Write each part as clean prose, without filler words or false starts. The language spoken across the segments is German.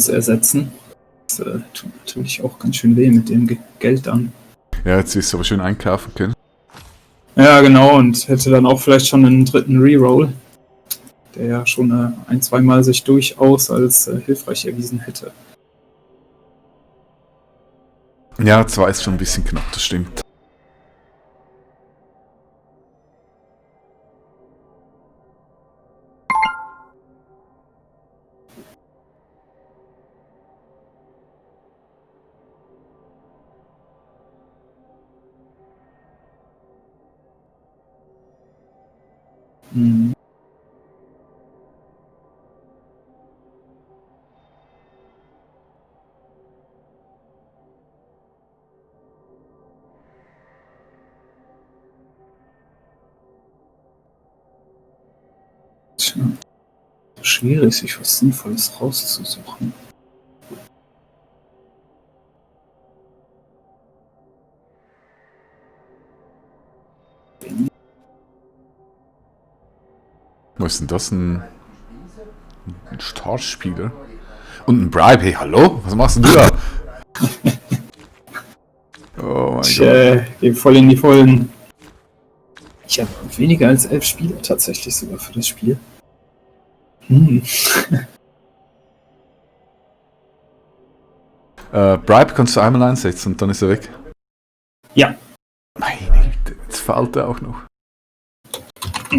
ersetzen. Das tut natürlich auch ganz schön weh mit dem Geld dann. Ja, jetzt wirst du aber schön einkaufen können. Ja, genau, und hätte dann auch vielleicht schon einen dritten Reroll, der ja schon ein-, zweimal sich durchaus als hilfreich erwiesen hätte. Ja, 2 ist schon ein bisschen knapp, das stimmt. Mhm. Tja, schwierig, sich was Sinnvolles rauszusuchen. Was ist denn das? Ein Startspieler? Und ein Bribe, hey, hallo? Was machst denn du da? Oh mein Gott. Geh voll in die Vollen. Ich habe weniger als 11 Spieler tatsächlich sogar für das Spiel. Bribe kannst du einmal einsetzen und dann ist er weg. Ja. Meine Güte, jetzt fällt er auch noch.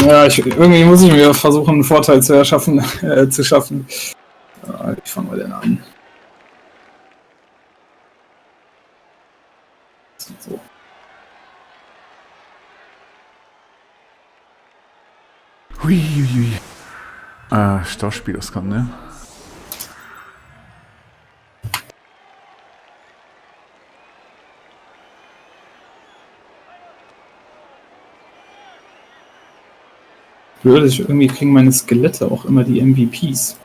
Ja, irgendwie muss ich mir versuchen, einen Vorteil zu schaffen. Wie fangen wir denn an? So. Huiuiui. Startspiel, das kann, ne? Irgendwie kriegen meine Skelette auch immer die MVPs.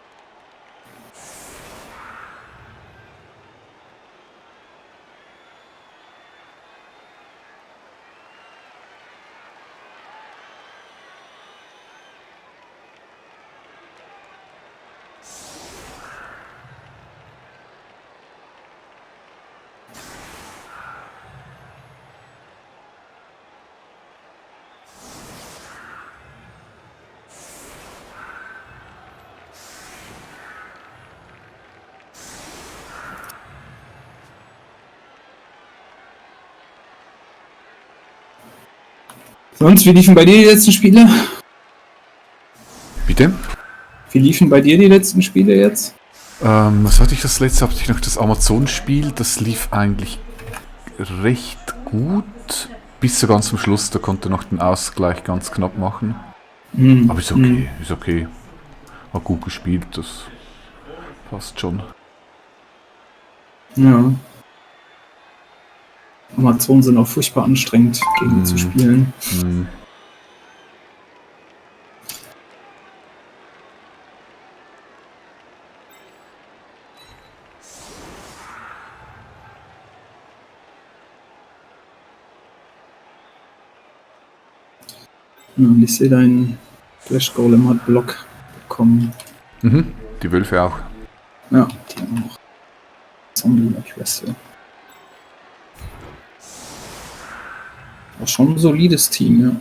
Sonst, wie liefen bei dir die letzten Spiele? Bitte? Wie liefen bei dir die letzten Spiele jetzt? Was hatte ich das letzte? Hatte ich noch das Amazon-Spiel? Das lief eigentlich recht gut. Bis so ganz zum Schluss, da konnte noch den Ausgleich ganz knapp machen. Aber ist okay, ist okay. Hat gut gespielt, das passt schon. Ja. Amazon sind auch furchtbar anstrengend, gegen zu spielen. Ja, und ich sehe, dein Flash Golem hat Block bekommen. Mhm, die Wölfe auch. Ja, die haben auch Zombie-Queste. War schon ein solides Team,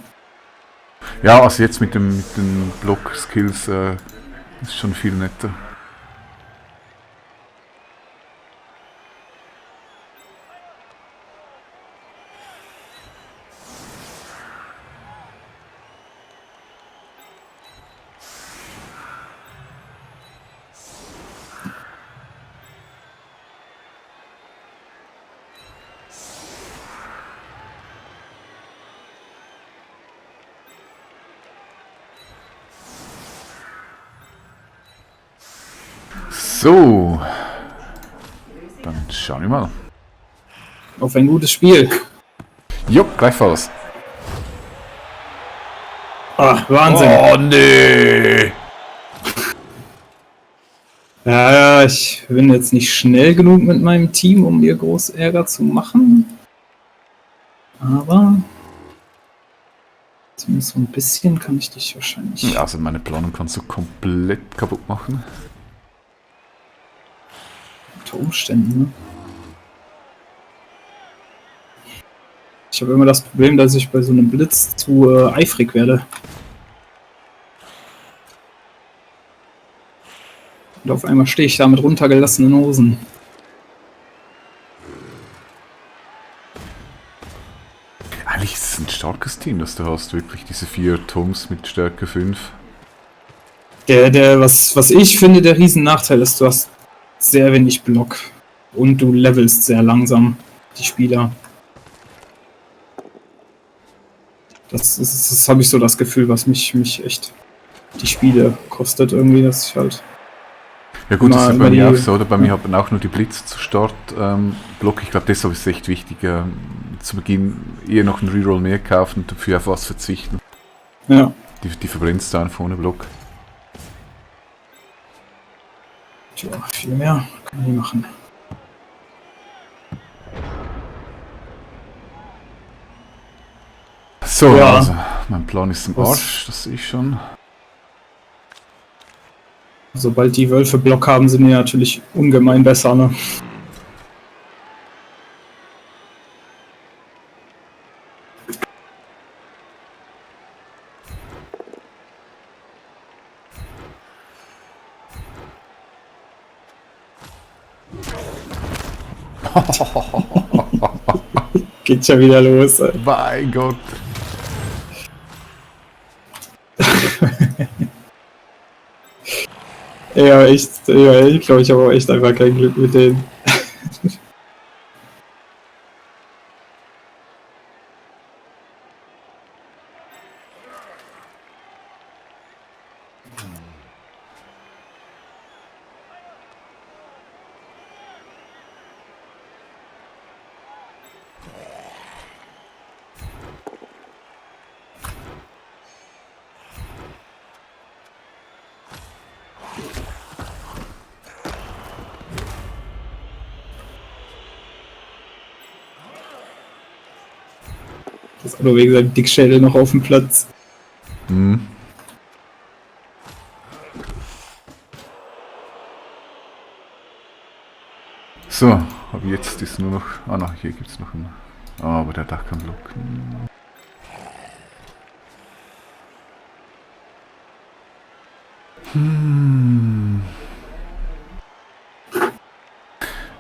ja. Ja, also jetzt mit den Block-Skills ist schon viel netter. So, dann schauen wir mal. Auf ein gutes Spiel. Jo, gleichfalls. Ah, Wahnsinn. Oh, nee. Ja, ich bin jetzt nicht schnell genug mit meinem Team, um dir groß Ärger zu machen. Aber zumindest so ein bisschen kann ich dich wahrscheinlich... Ja, also meine Planung kannst du komplett kaputt machen. Unter Umständen, ne? Ich habe immer das Problem, dass ich bei so einem Blitz zu eifrig werde. Und auf einmal stehe ich da mit runtergelassenen Hosen. Eigentlich ist es ein starkes Team, das du hast. Wirklich diese 4 Toms mit Stärke 5. Was ich finde, der Riesennachteil ist, du hast sehr wenig Block. Und du levelst sehr langsam die Spieler. Das habe ich so das Gefühl, was mich echt die Spiele kostet irgendwie, dass ich halt... Ja gut, das ist bei mir auch so, oder? Bei mir haben auch nur die Blitze zu Start Block. Ich glaube, deshalb ist es echt wichtig, zu Beginn eher noch einen Reroll mehr kaufen und dafür auf was verzichten. Ja. Die verbrennst du einfach ohne Block. Tja, viel mehr kann ich machen. So, ja. Also, mein Plan ist im Arsch, das sehe ich schon. Sobald die Wölfe Block haben, sind die natürlich ungemein besser, ne? Geht ja wieder los, ey. Mein Gott. Ja, echt, ja, ich glaube, ich habe auch echt einfach kein Glück mit denen. Das ist auch nur wegen seinem Dickschädel noch auf dem Platz. Hm. So, aber jetzt ist nur noch... Ah, na, hier gibt es noch einen... Ah, aber der hat auch keinen Block.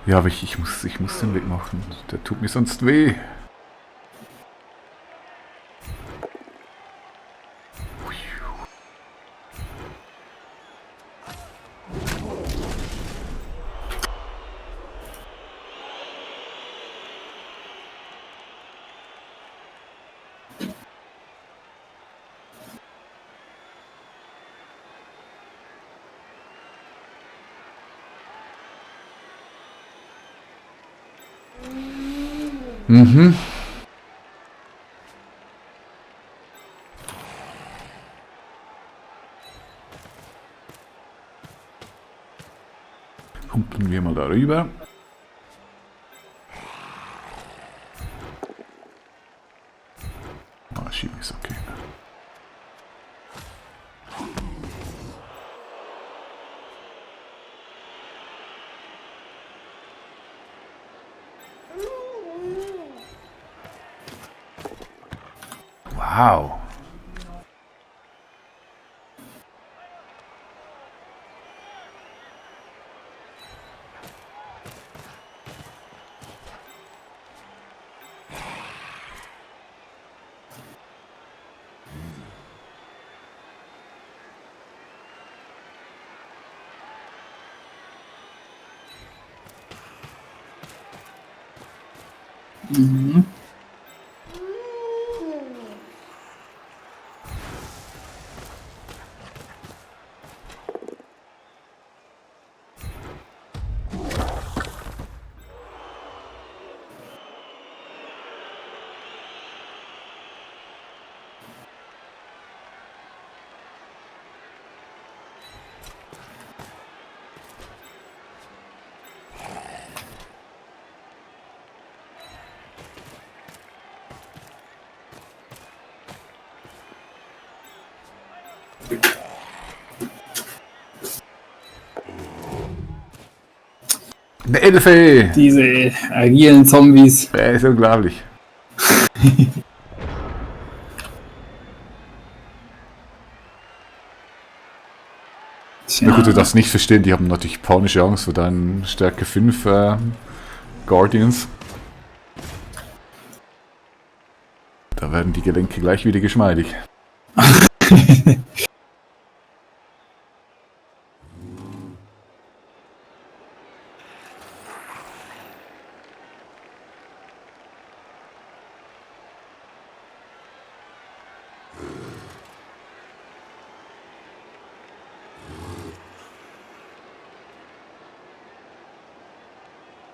Ja, aber ich muss den wegmachen. Der tut mir sonst weh. Mhm. Humpeln wir mal darüber. Ah, schieben ist okay. Wow. Mhm. Eine Elfe! Diese agilen Zombies. Der ist unglaublich. Tja. Na gut, du darfst nicht verstehen, die haben natürlich panische Angst vor deinen Stärke 5 Guardians. Da werden die Gelenke gleich wieder geschmeidig.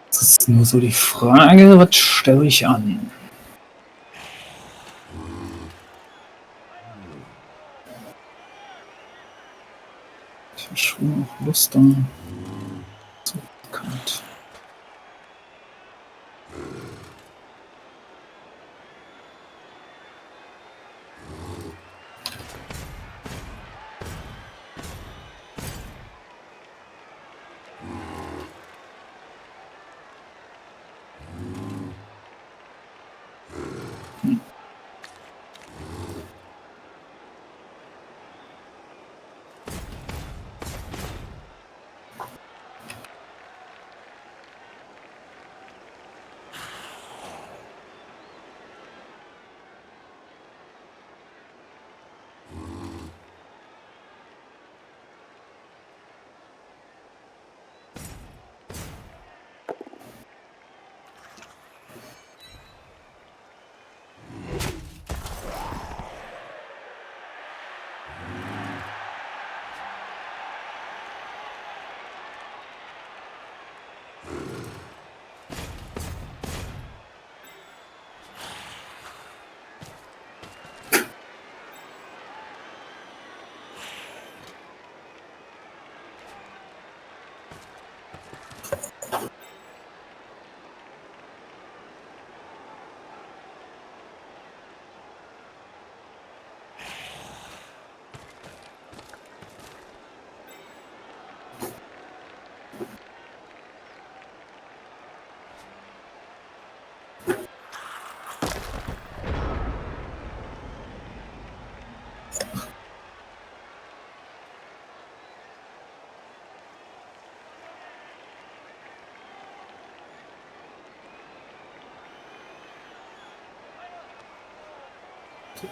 Das ist nur so die Frage, was stelle ich an? Ich habe schon auch Lust an. So bekannt.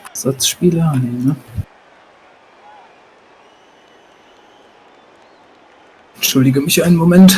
Ersatzspieler? Nee, ne? Entschuldige mich einen Moment.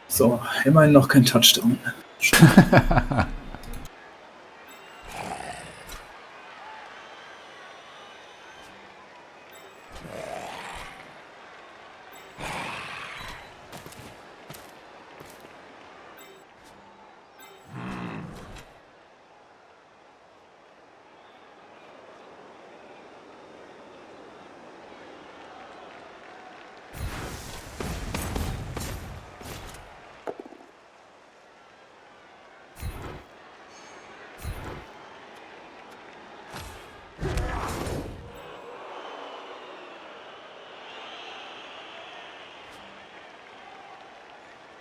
So, immerhin noch kein Touchdown.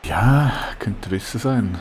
Ja, könnte besser sein.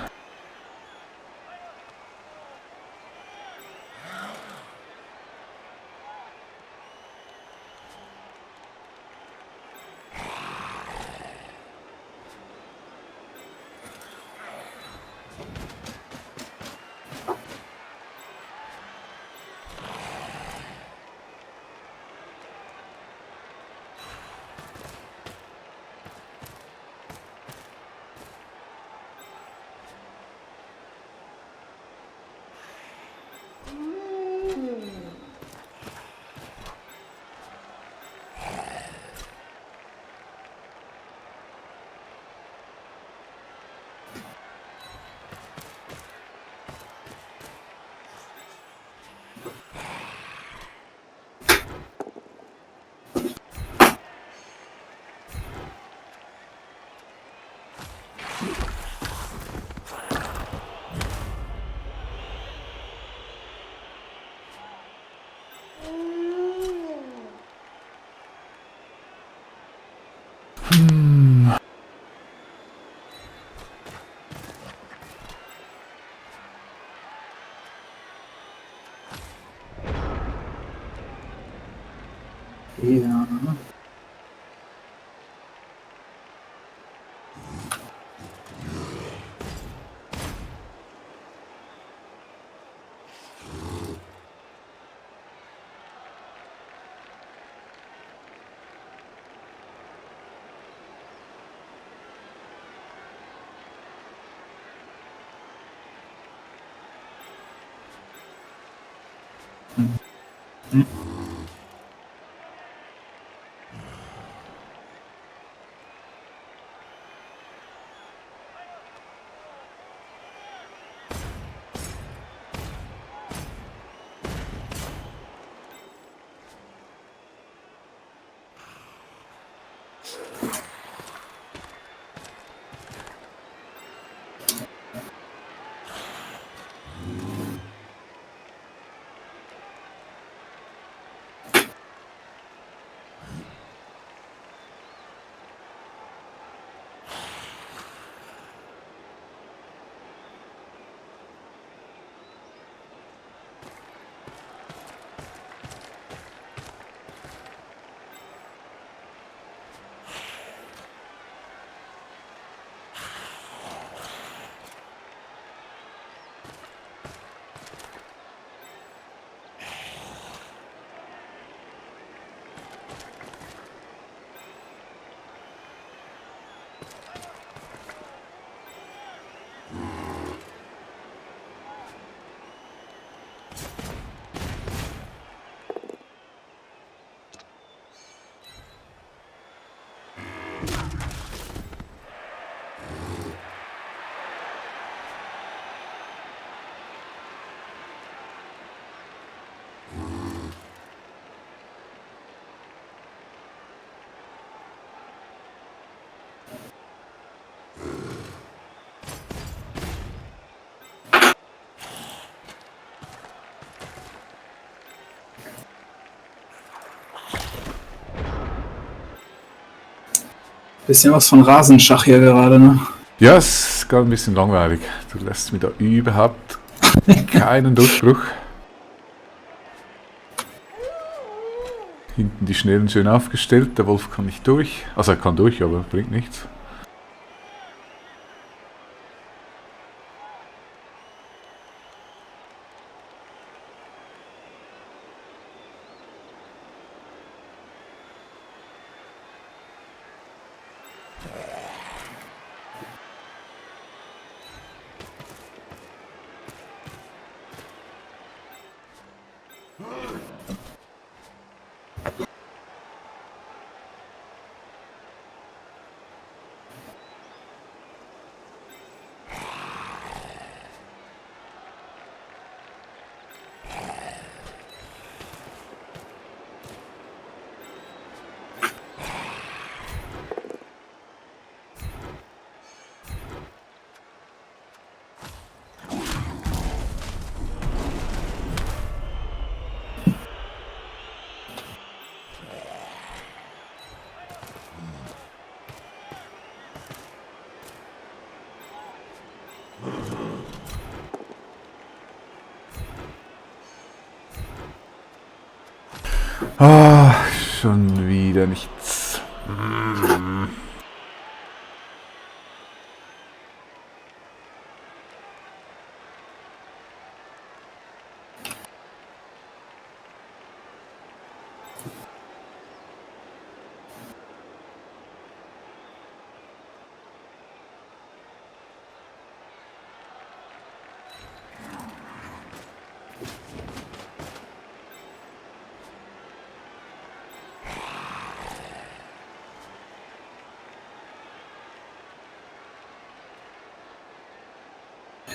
Ja. Hm. Bisschen was von Rasenschach hier gerade, ne? Ja, es ist gerade ein bisschen langweilig. Du lässt mir da überhaupt keinen Durchbruch. Hinten die Schnellen schön aufgestellt, der Wolf kann nicht durch. Also er kann durch, aber bringt nichts. Ah, schon wieder nichts.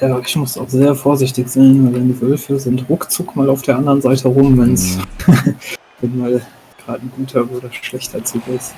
Ja, ich muss auch sehr vorsichtig sein, weil die Wölfe sind ruckzuck mal auf der anderen Seite rum, wenn's wenn mal gerade ein guter oder schlechter Zug ist.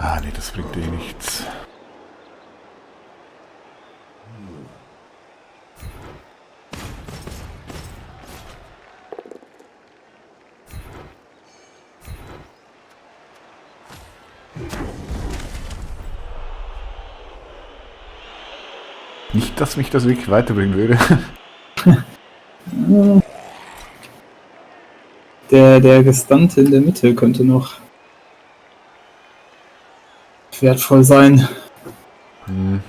Ah, nee, das bringt eh nichts. Nicht, dass mich das wirklich weiterbringen würde. Der Gestante in der Mitte könnte noch wertvoll sein. Hm.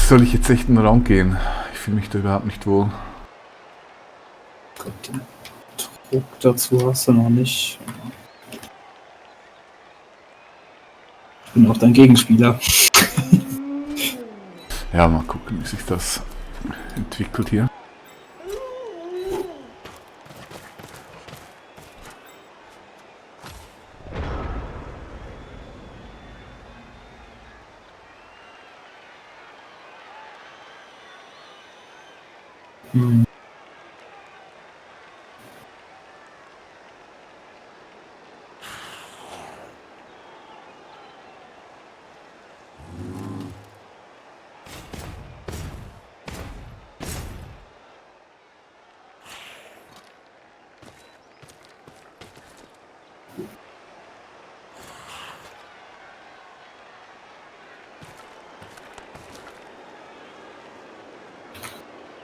Soll ich jetzt echt in den Raum gehen? Ich fühle mich da überhaupt nicht wohl. Gott, den Druck dazu hast du noch nicht. Ich bin auch dein Gegenspieler. Ja, mal gucken, wie sich das entwickelt hier. Hm.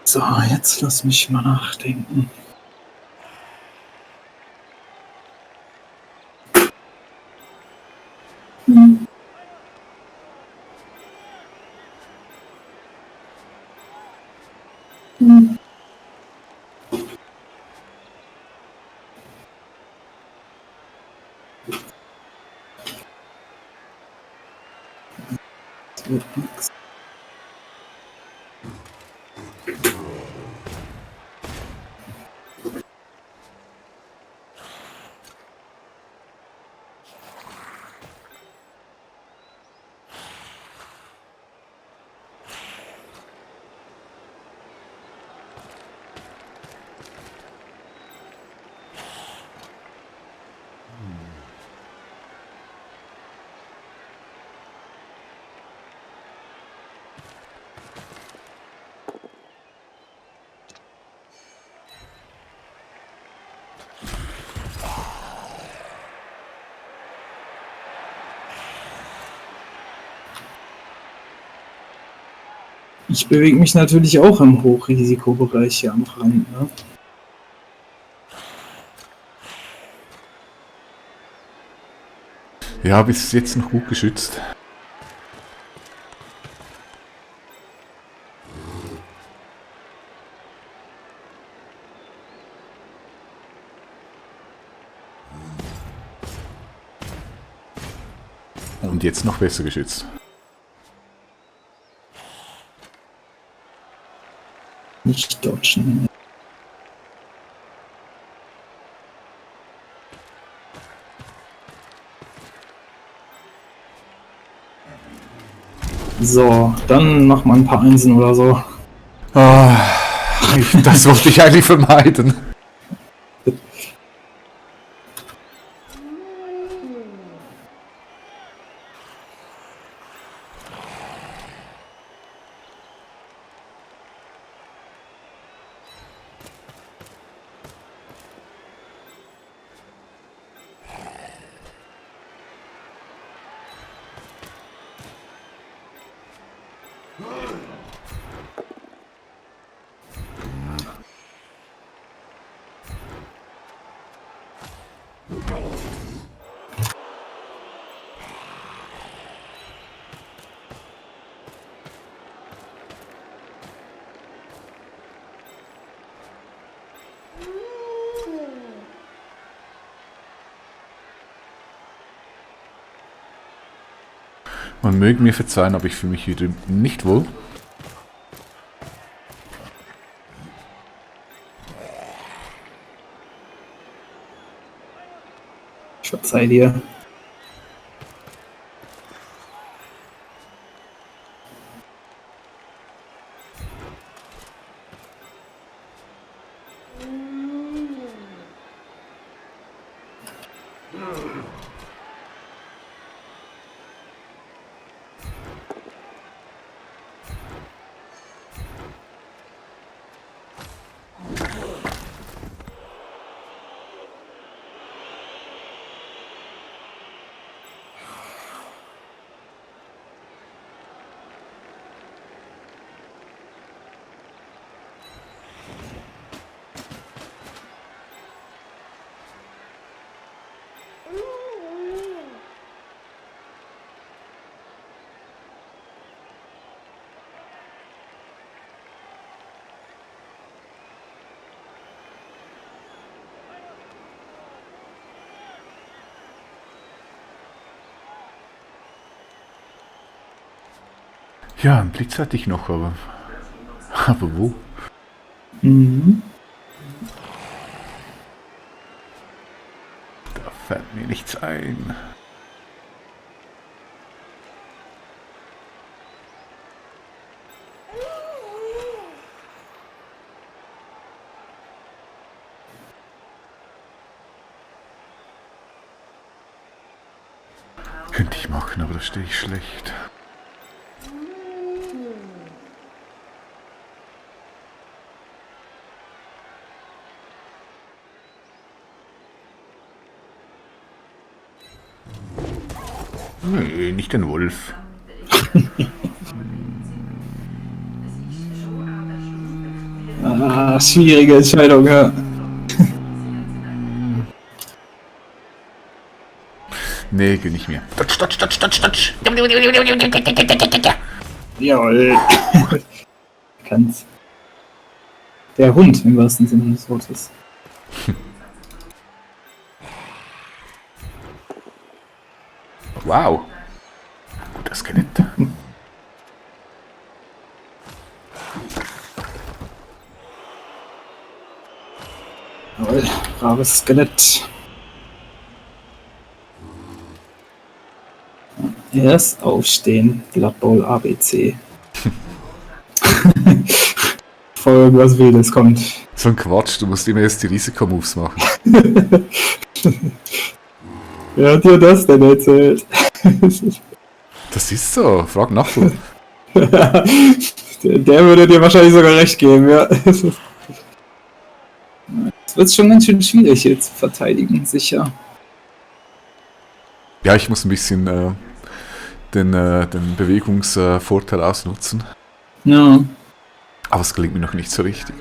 So, jetzt lass mich mal nachdenken. Das wird nix. Ich bewege mich natürlich auch im Hochrisikobereich hier am Rand. Ne? Ja, bis jetzt noch gut geschützt. Und jetzt noch besser geschützt. Nicht dodgen. So, dann mach mal ein paar Einsen oder so. Das wollte ich eigentlich vermeiden. Man möge mir verzeihen, aber ich fühle mich wieder nicht wohl. Ich verzeih dir. Ja, einen Blitz hatte ich noch, aber wo? Mhm. Da fällt mir nichts ein. Könnte ich machen, aber da stehe ich schlecht. Nee, nicht den Wolf. Schwierige Entscheidung, ja. Nee, geh nicht mehr. Touch. Jawohl. Kann's. Der Hund im wahrsten Sinne des Wortes. Wow. Guter Skelett. Jawohl, braves Skelett. Erst aufstehen, Blood Bowl ABC. Bevor irgendwas Wildes kommt. So ein Quatsch, du musst immer erst die Risikomoves machen. Wer hat dir das denn erzählt? Das ist so, frag nach. Der würde dir wahrscheinlich sogar recht geben, ja. Es wird schon ganz schön schwierig hier zu verteidigen, sicher. Ja, ich muss ein bisschen den Bewegungsvorteil ausnutzen. Ja. Aber es gelingt mir noch nicht so richtig.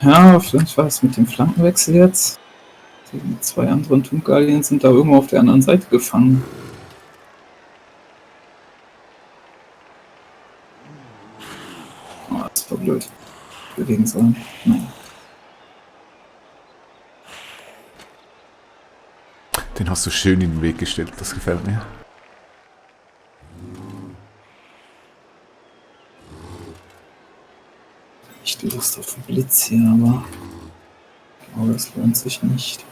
Ja, vielleicht war es mit dem Flankenwechsel jetzt. Die zwei anderen Tungalien sind da irgendwo auf der anderen Seite gefangen. Oh, das war blöd. Bewegen sollen. Nein. Den hast du schön in den Weg gestellt, das gefällt mir. Ich die Lust auf den Blitz hier, aber ich glaube, das lohnt sich nicht.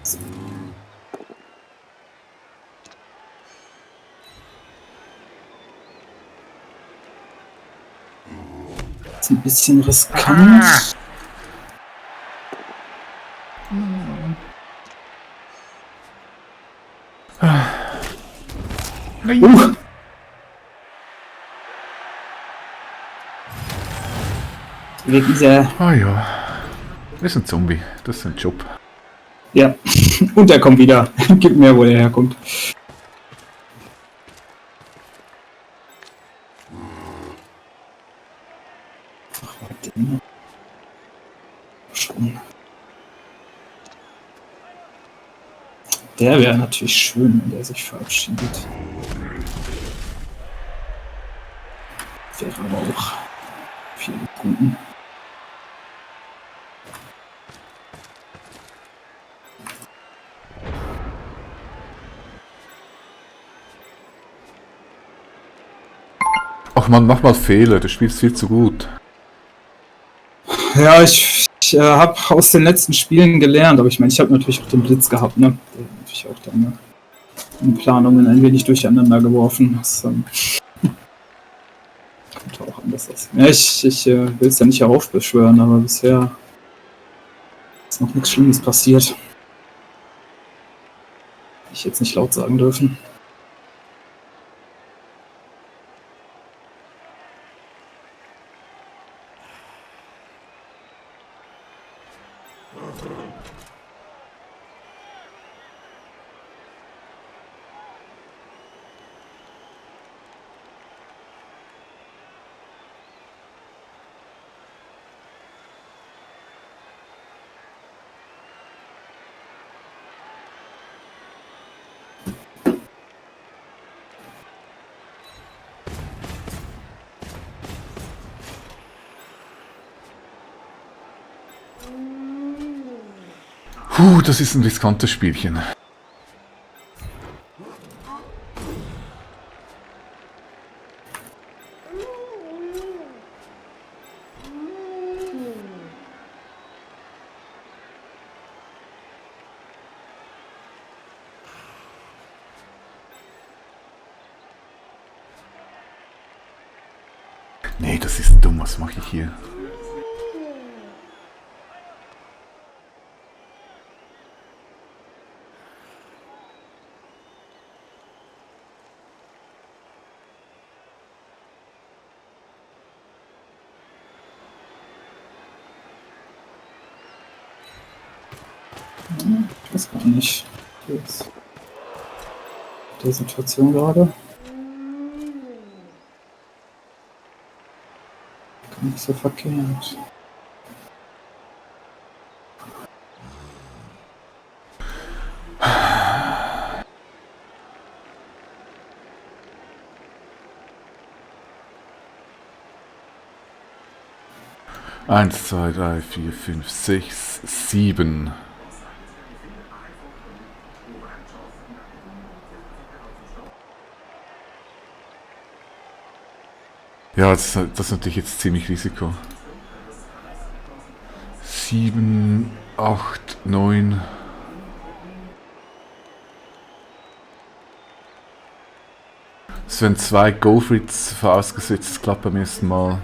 Das ist ein bisschen riskant. Nein. Wegen dieser... Ah ja. Das ist ein Zombie. Das ist ein Job. Ja. Und er kommt wieder. Gib mir, wo er herkommt. Ach, warte mal. Schon. Der wäre natürlich schön, wenn der sich verabschiedet. Wäre aber auch viel Guten. Ach man, mach mal Fehler. Du spielst viel zu gut. Ja, ich habe aus den letzten Spielen gelernt, aber ich meine, ich habe natürlich auch den Blitz gehabt, ne? Der hat natürlich auch deine Planungen ein wenig durcheinander geworfen. Das könnte auch anders aussehen. Ja, ich will es ja nicht heraufbeschwören, aber bisher ist noch nichts Schlimmes passiert. Ich jetzt nicht laut sagen dürfen. Das ist ein riskantes Spielchen. Nee, das ist dumm. Was mache ich hier? Ich weiß gar nicht. Jetzt. Der Situation gerade. Gar nicht so verkehrt. Eins, zwei, drei, vier, fünf, sechs, sieben. Ja, das ist natürlich jetzt ziemlich Risiko. 7, 8, 9. Es werden 2 Go-Frits vorausgesetzt, das klappt beim ersten Mal.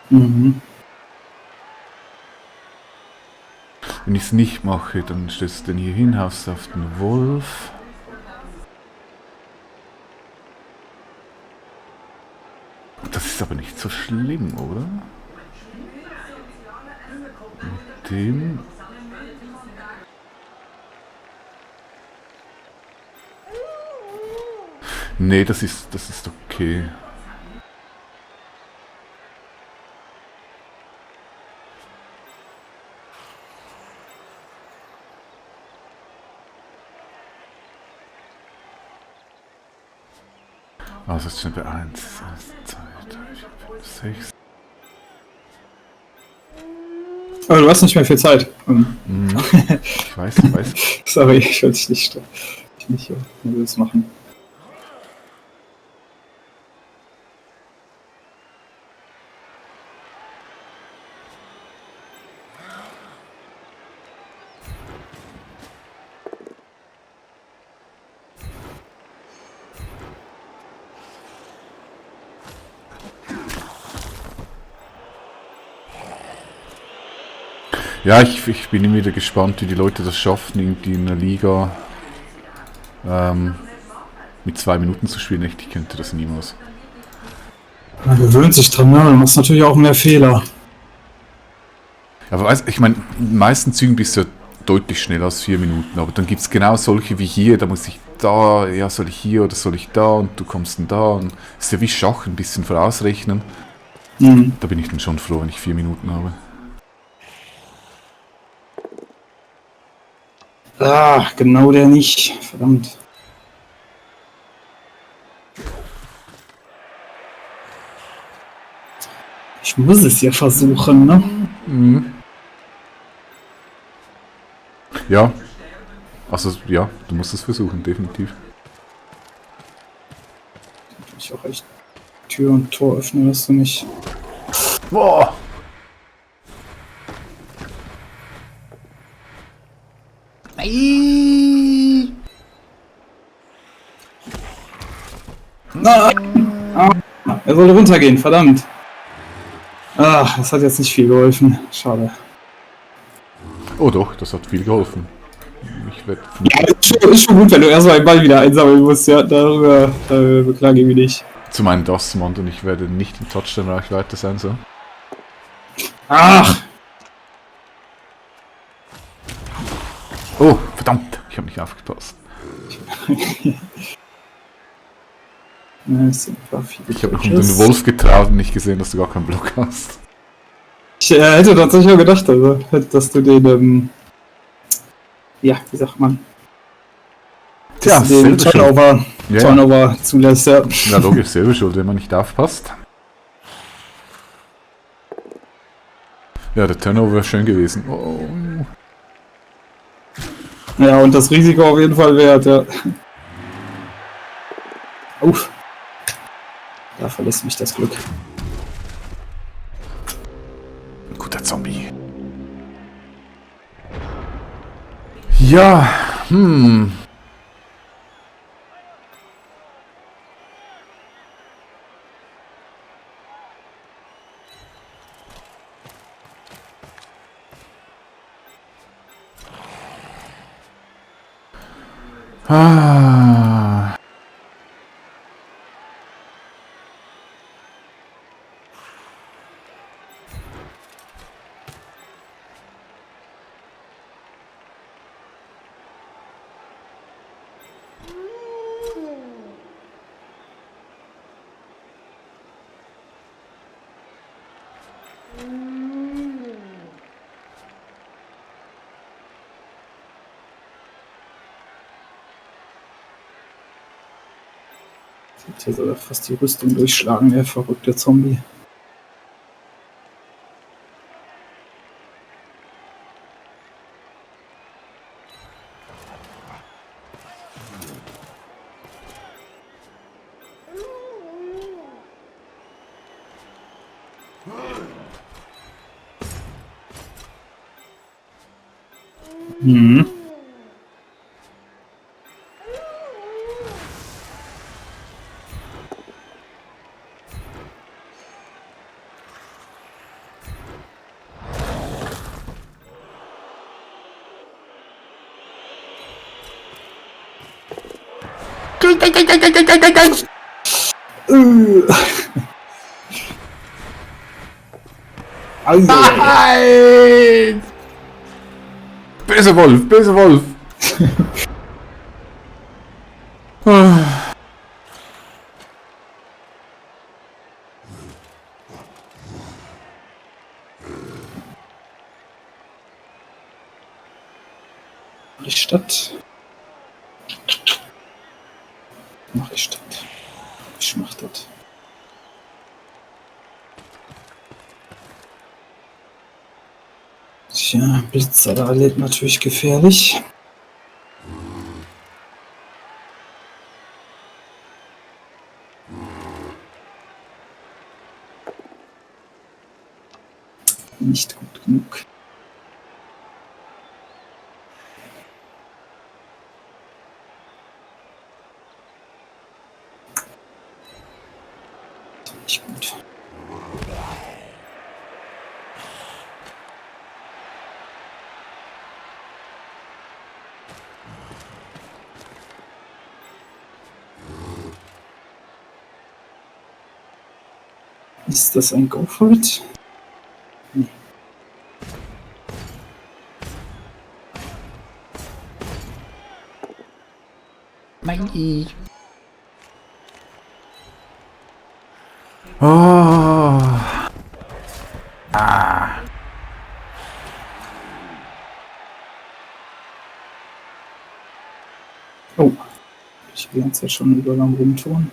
Mhm. Wenn ich es nicht mache, dann stellst du den hier hin, haust auf den Wolf. Das ist aber nicht so schlimm, oder? Mit dem... Nee, das ist okay. Also jetzt sind wir 1, 2, 3, 4, 5, 6. Aber du hast nicht mehr viel Zeit. Ich weiß. Sorry, ich wollte dich nicht nervös machen. Ja, ich bin immer wieder gespannt, wie die Leute das schaffen, irgendwie in der Liga Mit 2 Minuten zu spielen, echt, ich könnte das niemals. Man gewöhnt sich dran, ne? Du machst natürlich auch mehr Fehler. Aber weißt, ich meine, in den meisten Zügen bist du ja deutlich schneller als 4 Minuten, aber dann gibt es genau solche wie hier, da muss ich da, ja, soll ich hier oder soll ich da und du kommst dann da und ist ja wie Schach, ein bisschen vorausrechnen. Mhm. Da bin ich dann schon froh, wenn ich 4 Minuten habe. Ah, genau der nicht. Verdammt. Ich muss es ja versuchen, ne? Mhm. Ja, also ja, du musst es versuchen, definitiv. Ich auch echt Tür und Tor öffnen, dass du nicht. Boah! Nein! Ah, er sollte runtergehen, verdammt. Ach, das hat jetzt nicht viel geholfen. Schade. Oh doch, das hat viel geholfen. Ich werde Ja, ist schon gut, wenn du erstmal den Ball wieder einsammeln musst, ja. Darüber beklage ich mich nicht. zu meinem Dustmond und ich werde nicht in Touchdown-Reichweite sein, so. Ach! Oh, verdammt, ich habe nicht aufgepasst. Ich habe noch um den Wolf getraut und nicht gesehen, dass du gar keinen Block hast. Ich hätte tatsächlich auch gedacht, also, dass du den, ja, wie sagt man? Dass Ja, du den selber Turnover zulässt, ja. Ja, logisch, selber schuld, wenn man nicht aufpasst. Ja, der Turnover wäre schön gewesen. Oh. Ja, und das Risiko auf jeden Fall wert, ja. Uff. Da verlässt mich das Glück. Guter Zombie. Ja, Ah. Hier soll er fast die Rüstung durchschlagen, der verrückte Zombie. Mhm. Also, Nein! Böser Wolf, böser Wolf! die Stadt. Mach die Stadt. Ich mach das. Tja, Blitzer da lädt natürlich gefährlich. Nicht gut genug. Nicht gut. Ist das ein Go for it? Nee. Nein. Oh. Ah. Oh. Ich will die ganze Zeit schon über lang rumtun.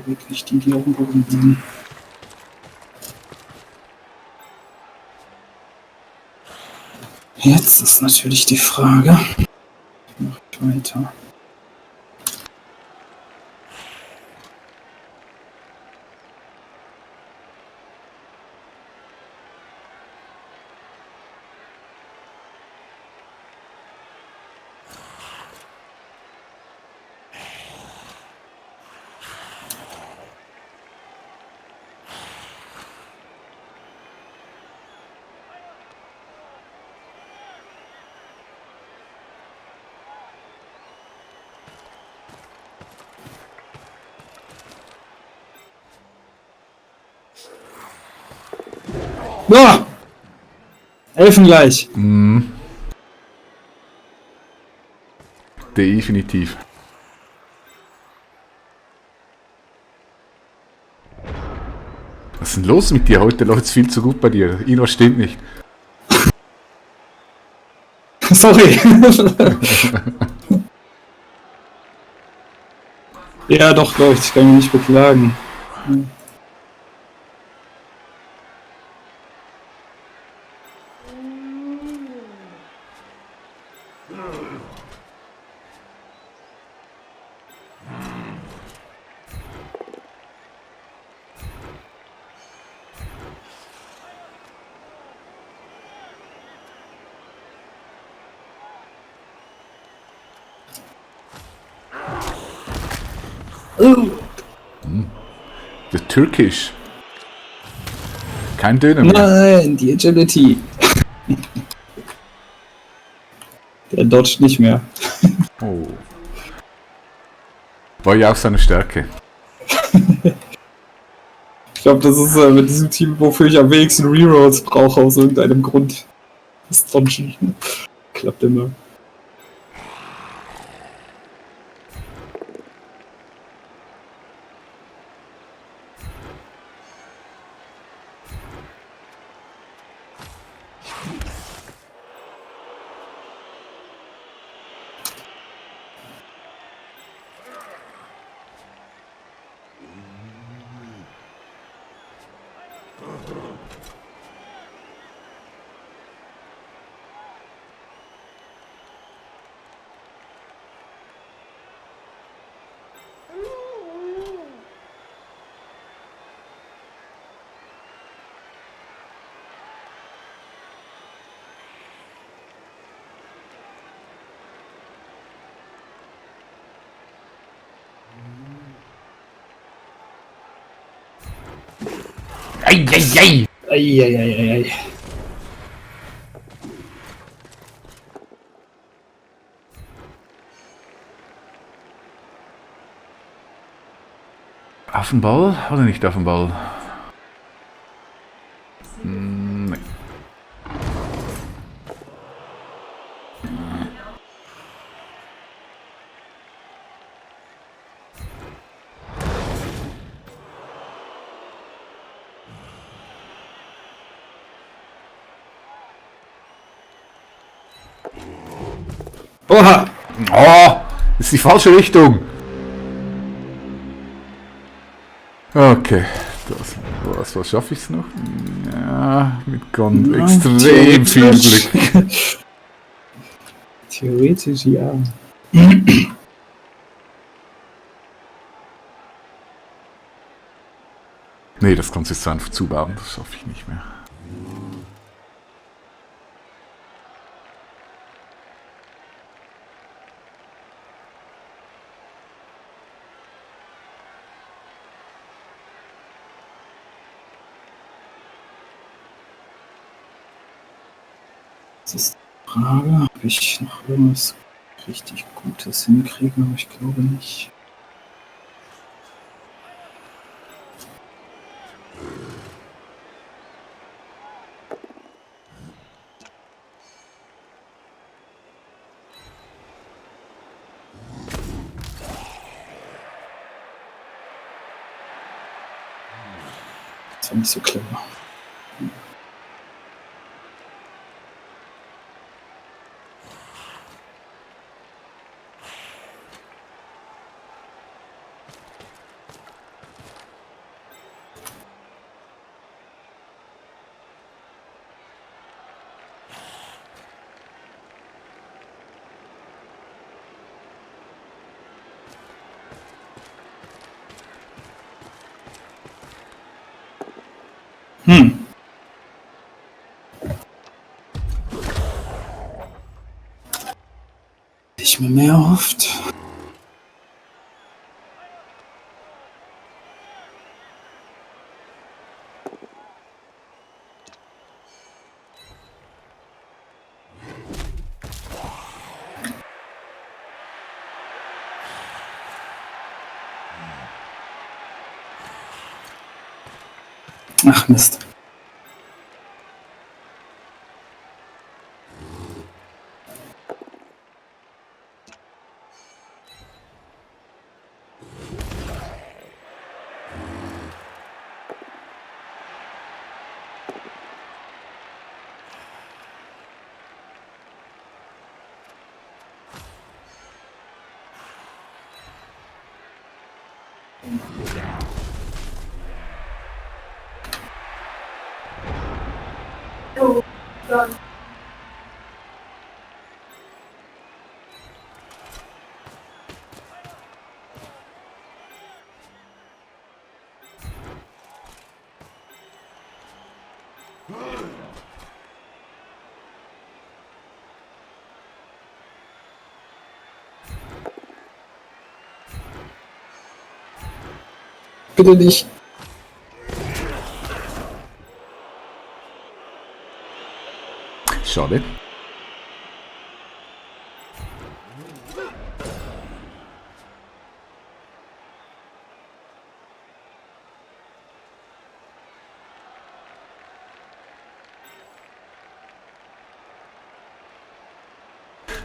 Wirklich die auf dem Boden liegen. Jetzt ist natürlich die Frage. Mach ich weiter. Ah! Helfen gleich. Definitiv. Was ist denn los mit dir? Heute läuft es viel zu gut bei dir. Irgendwas stimmt nicht. Sorry. Ja, doch, glaube ich kann mich nicht beklagen. The Turkish. Kein Döner mehr. Nein, die Agility. Der dodgt nicht mehr. Oh. War ja auch seine Stärke. Ich glaube, das ist mit diesem Team, wofür ich am wenigsten Rerolls brauche, aus irgendeinem Grund. Das Dodgen. Klappt immer. Eieiei! Eieiei. Auf den Ball oder nicht auf den Ball? Nee. Oha! Oh! Das ist die falsche Richtung! Okay. Was schaffe ich noch? Ja, mit ganz extrem viel Glück. Theoretisch ja. Nee, das kannst du jetzt einfach zubauen, das schaffe ich nicht mehr. Das ist die Frage, ob ich noch irgendwas richtig Gutes hinkriege, aber ich glaube nicht. Das war nicht so clever. Ich mir mehr erhofft. Ach Mist. Bitte nicht. Schade.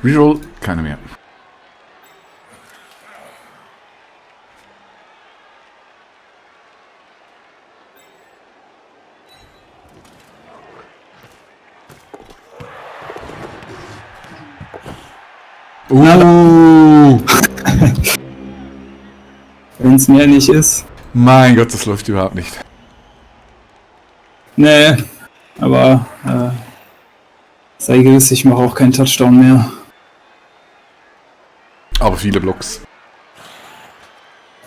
Reroll, keine mehr. Wenn es mehr nicht ist. Mein Gott, das läuft überhaupt nicht. Nee, aber sei gewiss, ich mache auch keinen Touchdown mehr. Aber viele Blocks.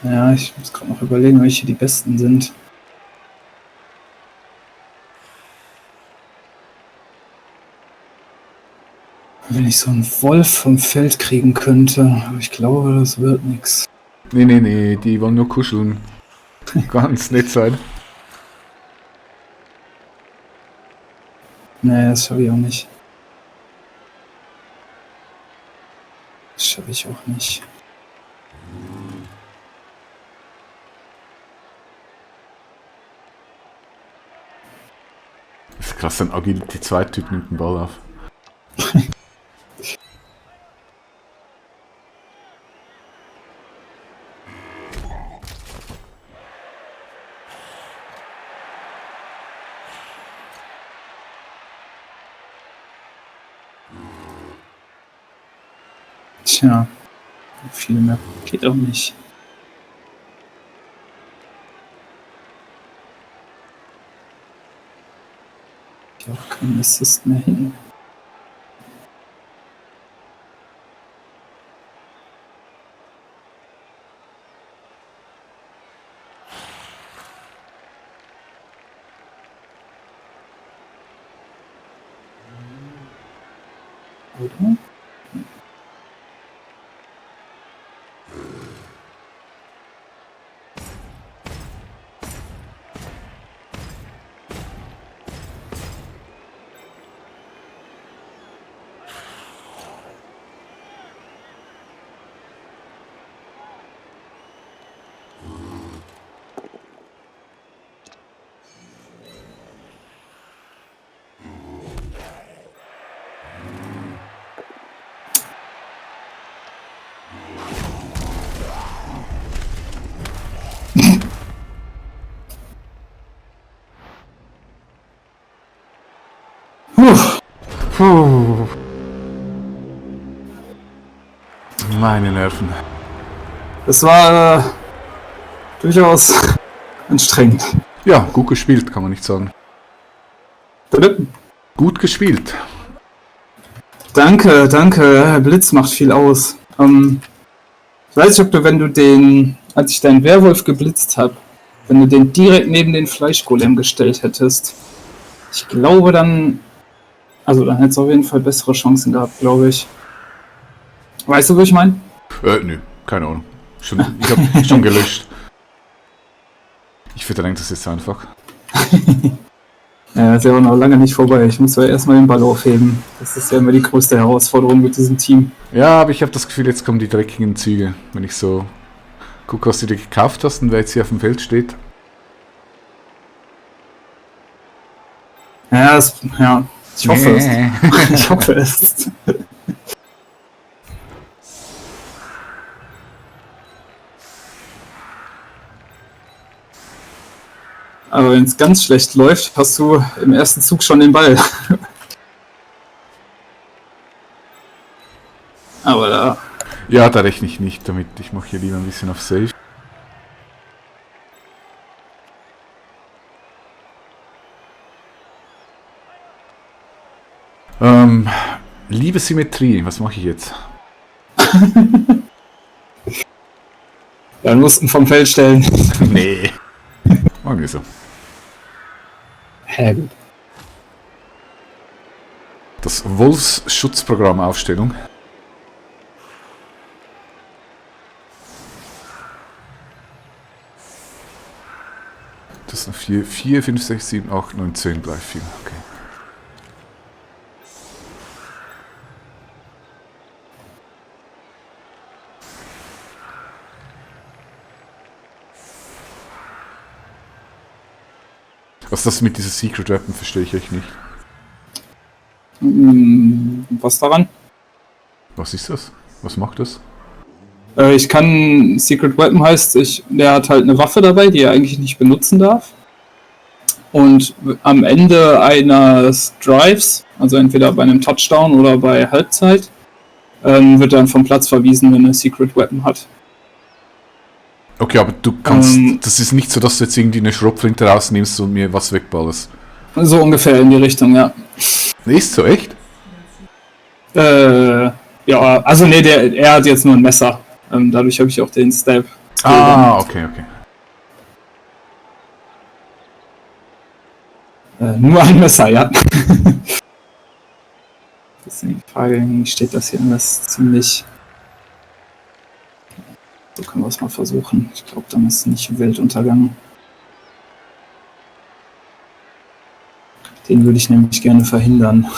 Ja, ich muss gerade noch überlegen, welche die besten sind. Wenn ich so einen Wolf vom Feld kriegen könnte, aber ich glaube, das wird nichts. Nee, die wollen nur kuscheln. Ganz nett sein. Nee, das schaffe ich auch nicht. Das schaffe ich auch nicht. Das ist krass, ein Agility 2 Typ nimmt den Ball auf. Tja, viel mehr geht auch nicht. Ich habe auch keinen Assist mehr hin. Oder? Puh. Meine Nerven. Das war durchaus anstrengend. Ja, gut gespielt, kann man nicht sagen. Bitte? Gut gespielt. Danke, danke. Blitz macht viel aus. Ich weiß nicht, ob du, wenn du den, als ich deinen Werwolf geblitzt habe, wenn du den direkt neben den Fleischgolem gestellt hättest, ich glaube dann, also dann hättest du auf jeden Fall bessere Chancen gehabt, glaube ich. Weißt du, wo ich meine? Nö, keine Ahnung. Ich hab schon gelöscht. Ich verdränge das jetzt einfach. Ja, ist ja auch noch lange nicht vorbei. Ich muss ja erstmal den Ball aufheben. Das ist ja immer die größte Herausforderung mit diesem Team. Ja, aber ich habe das Gefühl, jetzt kommen die dreckigen Züge. Wenn ich so gucke, was du dir gekauft hast und wer jetzt hier auf dem Feld steht. Ja, ich hoffe es. Ich hoffe es. Aber wenn es ganz schlecht läuft, hast du im ersten Zug schon den Ball. Aber da... Ja, da rechne ich nicht damit. Ich mache hier lieber ein bisschen auf Safe. Liebe Symmetrie, was mache ich jetzt? Ja, mussten vom Feld stellen. Nee. Machen wir so. Ja, gut. Das Wolfsschutzprogramm Aufstellung. Das sind 4, 5, 6, 7, 8, 9, 10 gleich 4. Okay. Was das mit dieser Secret Weapon verstehe ich echt nicht. Was daran? Was ist das? Was macht das? Ich kann... Secret Weapon heißt, der hat halt eine Waffe dabei, die er eigentlich nicht benutzen darf. Und am Ende eines Drives, also entweder bei einem Touchdown oder bei Halbzeit, wird dann vom Platz verwiesen, wenn er eine Secret Weapon hat. Okay, aber du kannst... das ist nicht so, dass du jetzt irgendwie eine Schrotflinte rausnimmst und mir was wegballerst. So ungefähr in die Richtung, ja. Ist so, echt? Ja, also nee, er hat jetzt nur ein Messer. Dadurch habe ich auch den Stab. Ah, okay. Nur ein Messer, ja. Deswegen die Frage, wie steht das hier alles ziemlich... So können wir es mal versuchen. Ich glaube, dann ist nicht Weltuntergang. Den würde ich nämlich gerne verhindern.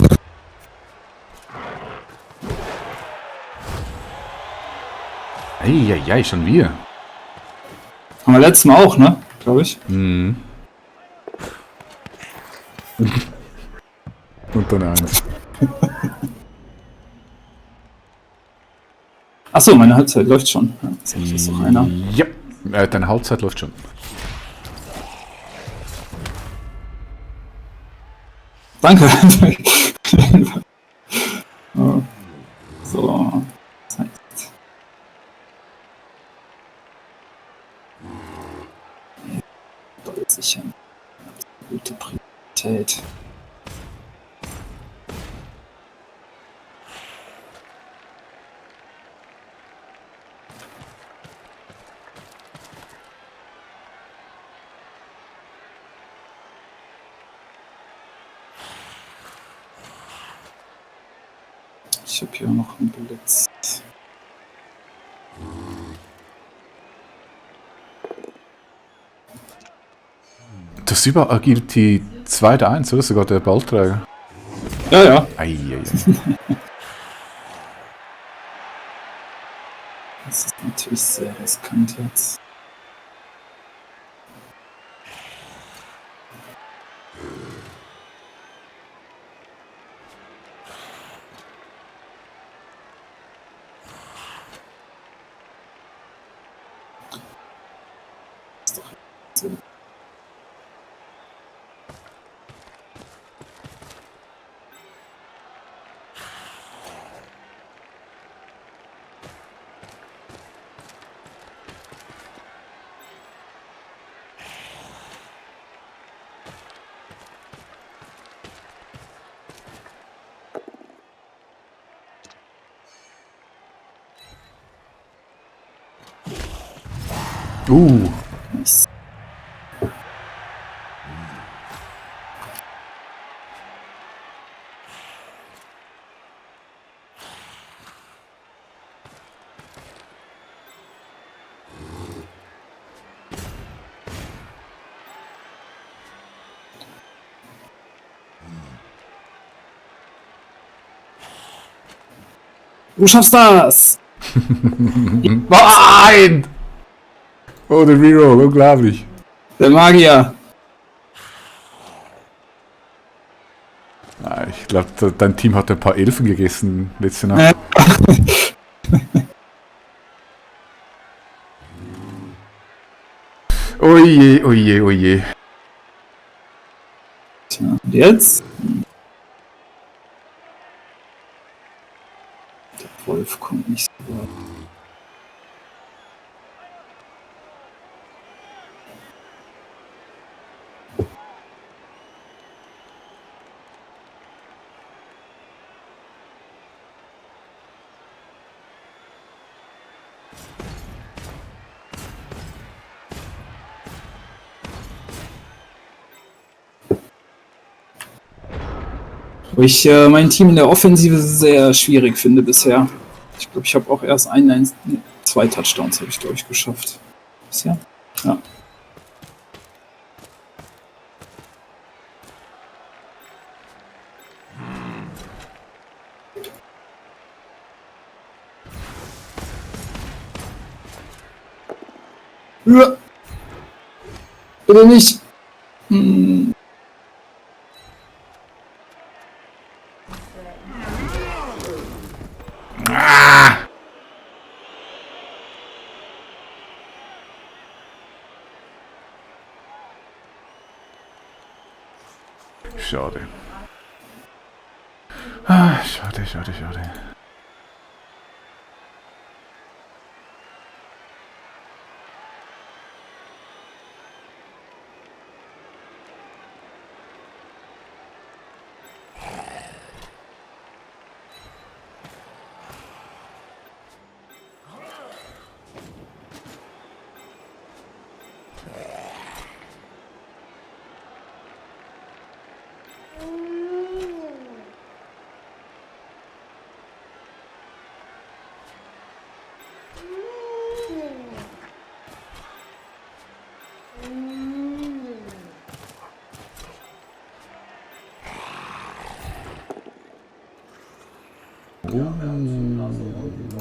Eieiei, schon wir. Haben wir letztes Mal auch, ne? Glaube ich. Mhm. Und dann eins. Achso, meine Halbzeit läuft schon. Ja, jetzt ist doch einer. Ja, deine Halbzeit läuft schon. Danke. So. Zeit. Ball sichern. Gute Priorität. Ich habe hier noch einen Blitz. Das ist über Agility 2 der 1, oder? Sogar der Ballträger. Ja. Eieiei. Das ist natürlich sehr riskant jetzt. Ist doch Nice. Du schaffst das! Nein! Oh, der Reroll, unglaublich. Der Magier. Ah, ich glaube, dein Team hat ein paar Elfen gegessen letzte Nacht. Oje, oje, oje. Tja, und jetzt? Der Wolf kommt nicht so weit. Wo ich mein Team in der Offensive sehr schwierig finde bisher. Ich glaube, ich habe auch erst zwei Touchdowns habe ich, glaube ich, geschafft. Bisher? Ja. Ja. Bitte nicht. Schade. Ah, schade, schade, schade.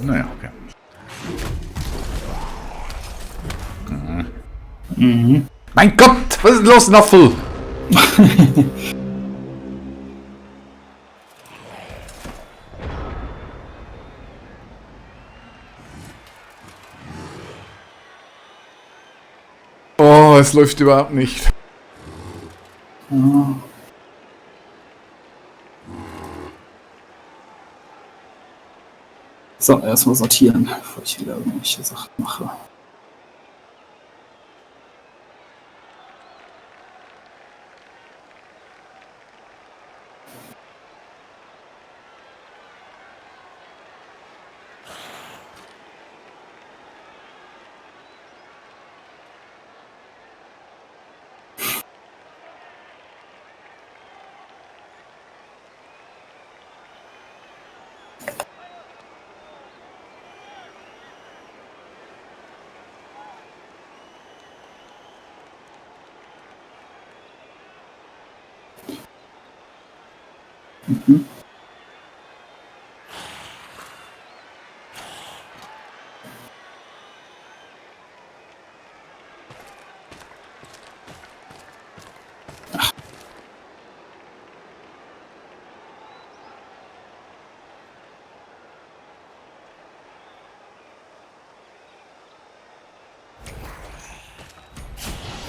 Naja, okay. Mhm. Mein Gott, was ist los, Noffel? Oh, es läuft überhaupt nicht. Oh. So, erstmal sortieren, bevor ich wieder irgendwelche Sachen mache. Mhm.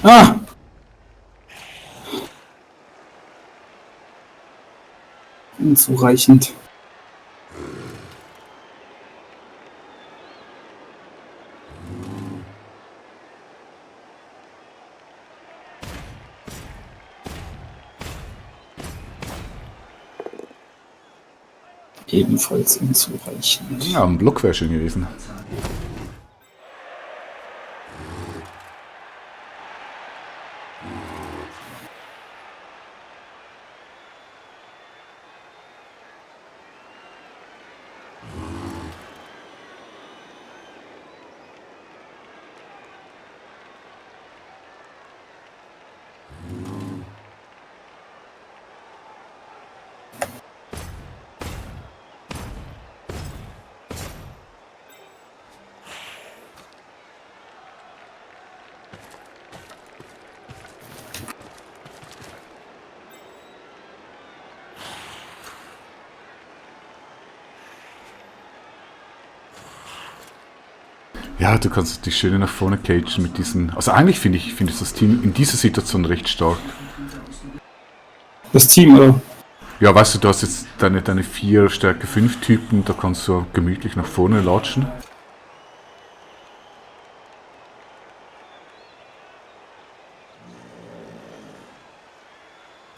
Ah! Unzureichend. Ebenfalls unzureichend. Ja, ein Block wäre schön gewesen. Ja, du kannst dich schön nach vorne cagen mit diesen. Also eigentlich finde ich das Team in dieser Situation recht stark. Das Team, oder? Ja, weißt du, du hast jetzt deine 4 Stärke 5 Typen, da kannst du gemütlich nach vorne latschen.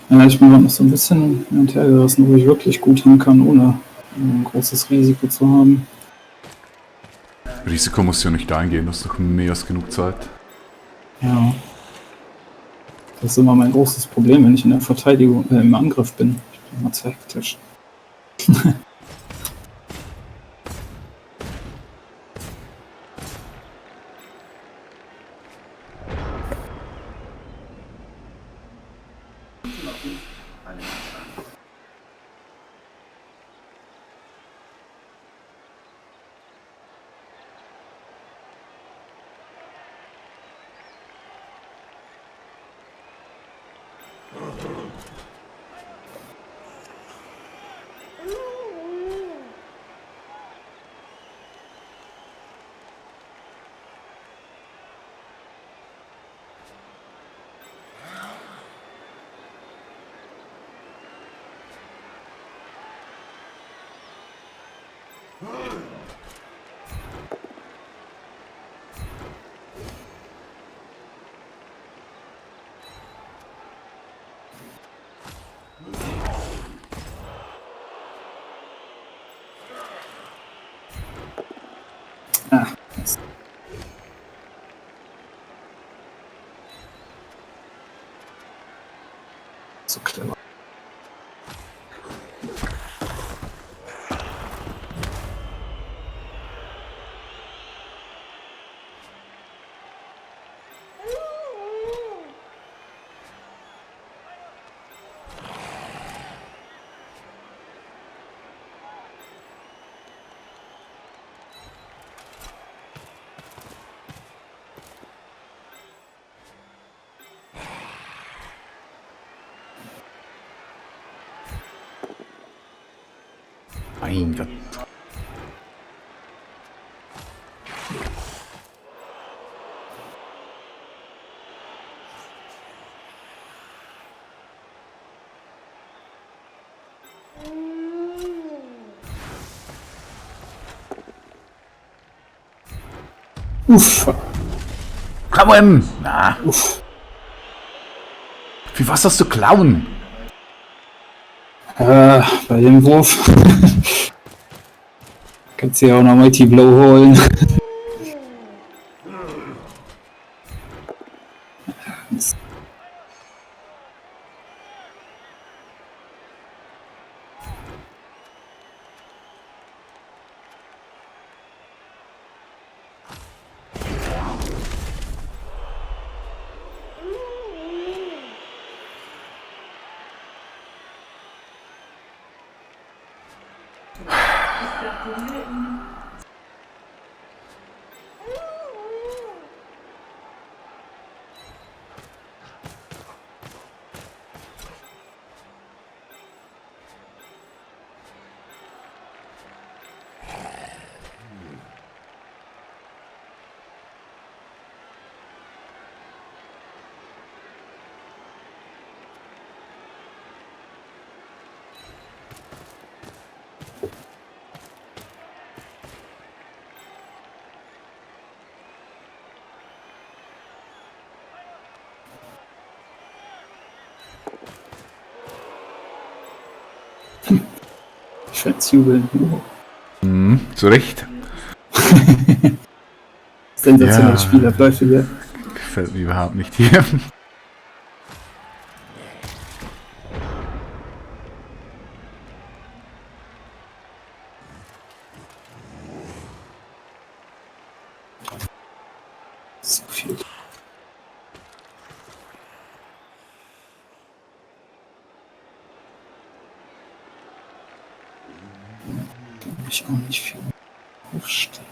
Ja, ich bin noch so ein bisschen hin und her gerissen, wo ich wirklich gut hin kann, ohne ein großes Risiko zu haben. Risiko musst du ja nicht eingehen, du hast doch mehr als genug Zeit. Ja. Das ist immer mein großes Problem, wenn ich in der Verteidigung, im Angriff bin. Ich bin immer zu hektisch. Ah, so clever. Mein Gott. Uff. Klauen! Na, Uff. für was hast du klauen? Bei dem Wurf. Kannst du ja auch noch Mighty Blow holen. Ich werd's jubeln. Zu Recht. Sensationelles Spielabläufe hier. Gefällt mir überhaupt nicht hier. So viel. Kann ich auch nicht viel aufstellen.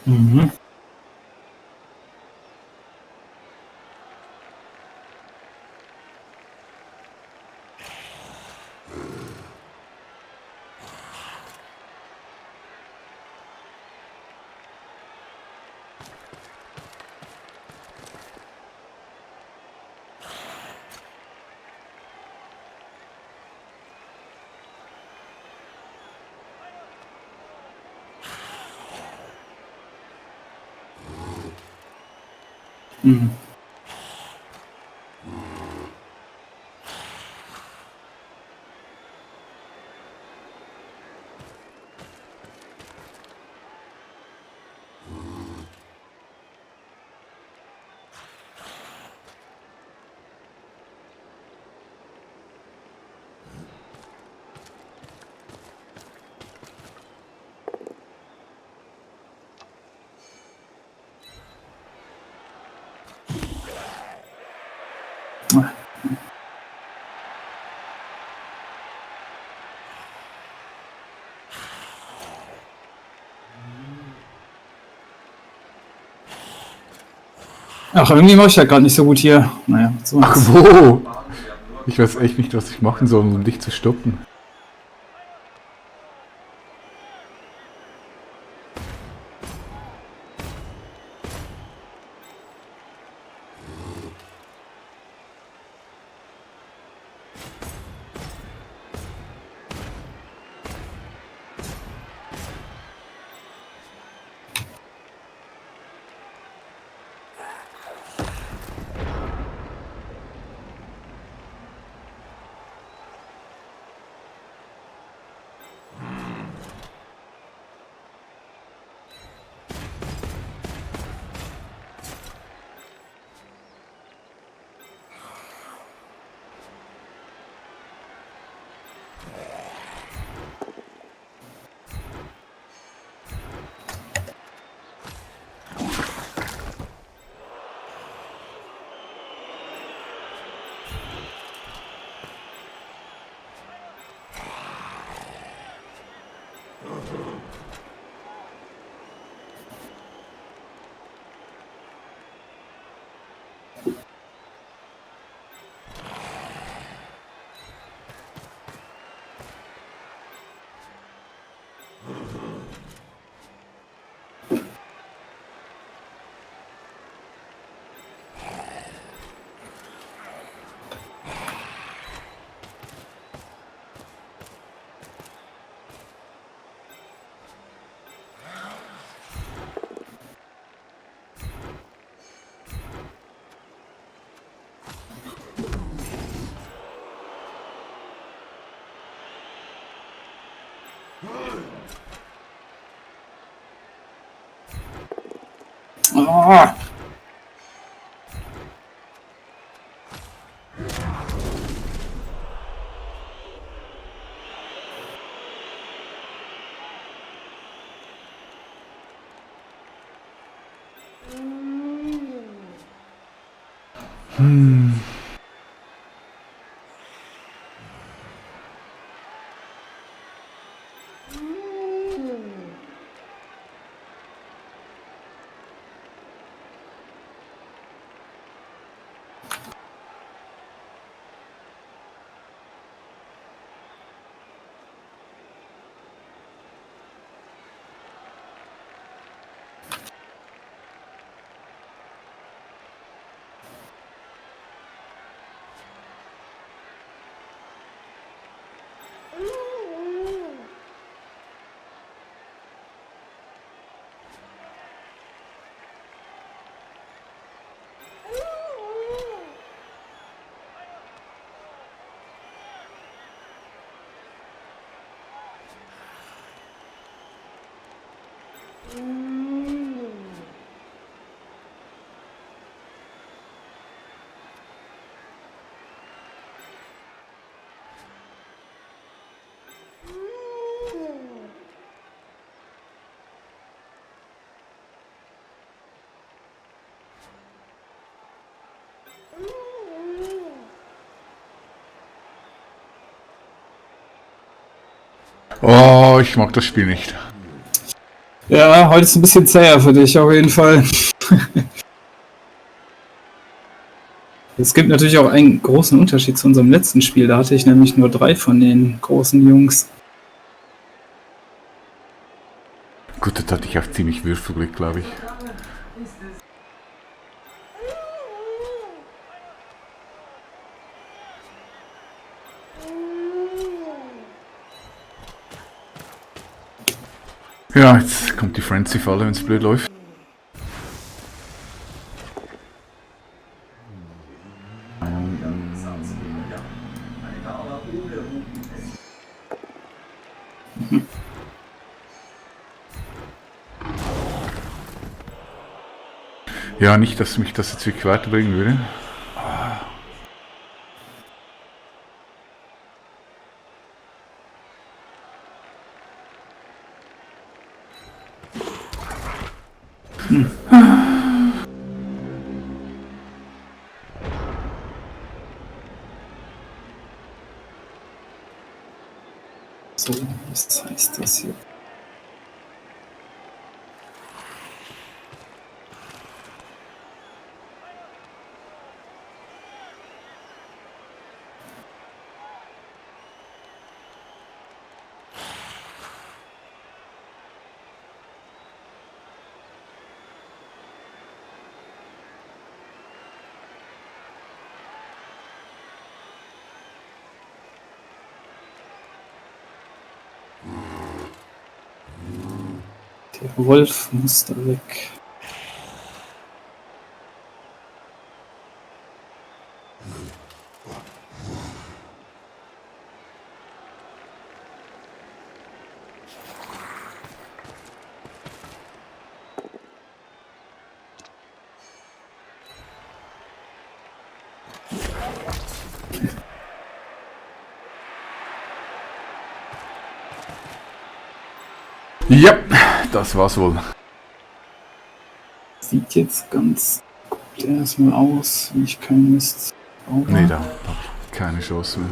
Mhm. Mhm. Ach, irgendwie mache ich ja gerade nicht so gut hier. Naja, so. Ach wo? Ich weiß echt nicht, was ich machen soll, um dich zu stoppen. Ah. Oh, ich mag das Spiel nicht. Ja, heute ist ein bisschen zäher für dich, auf jeden Fall. Es gibt natürlich auch einen großen Unterschied zu unserem letzten Spiel. Da hatte ich nämlich nur 3 von den großen Jungs. Gut, das hatte ich auch ziemlich Würfelglück, glaube ich. Ja, jetzt kommt die Frenzy-Falle, wenn es blöd läuft. Ja, nicht, dass mich das jetzt wirklich weiterbringen würde. So, was heißt das hier? Der Wolf muss da weg. Ja, das war's wohl. Sieht jetzt ganz gut erstmal aus, wenn ich keinen Mist brauche. Nee, da hab ich keine Chance mehr.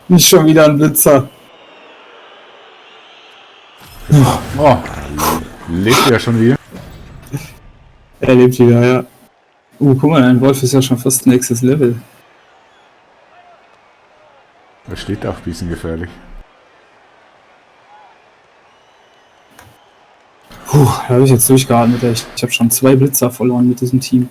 Nicht schon wieder ein Blitzer. Oh, lebt ja schon wieder. Er lebt wieder, ja. Guck mal, ein Wolf ist ja schon fast nächstes Level. Das steht auch ein bisschen gefährlich. Da habe ich jetzt durchgeatmet. Ich habe schon 2 Blitzer verloren mit diesem Team.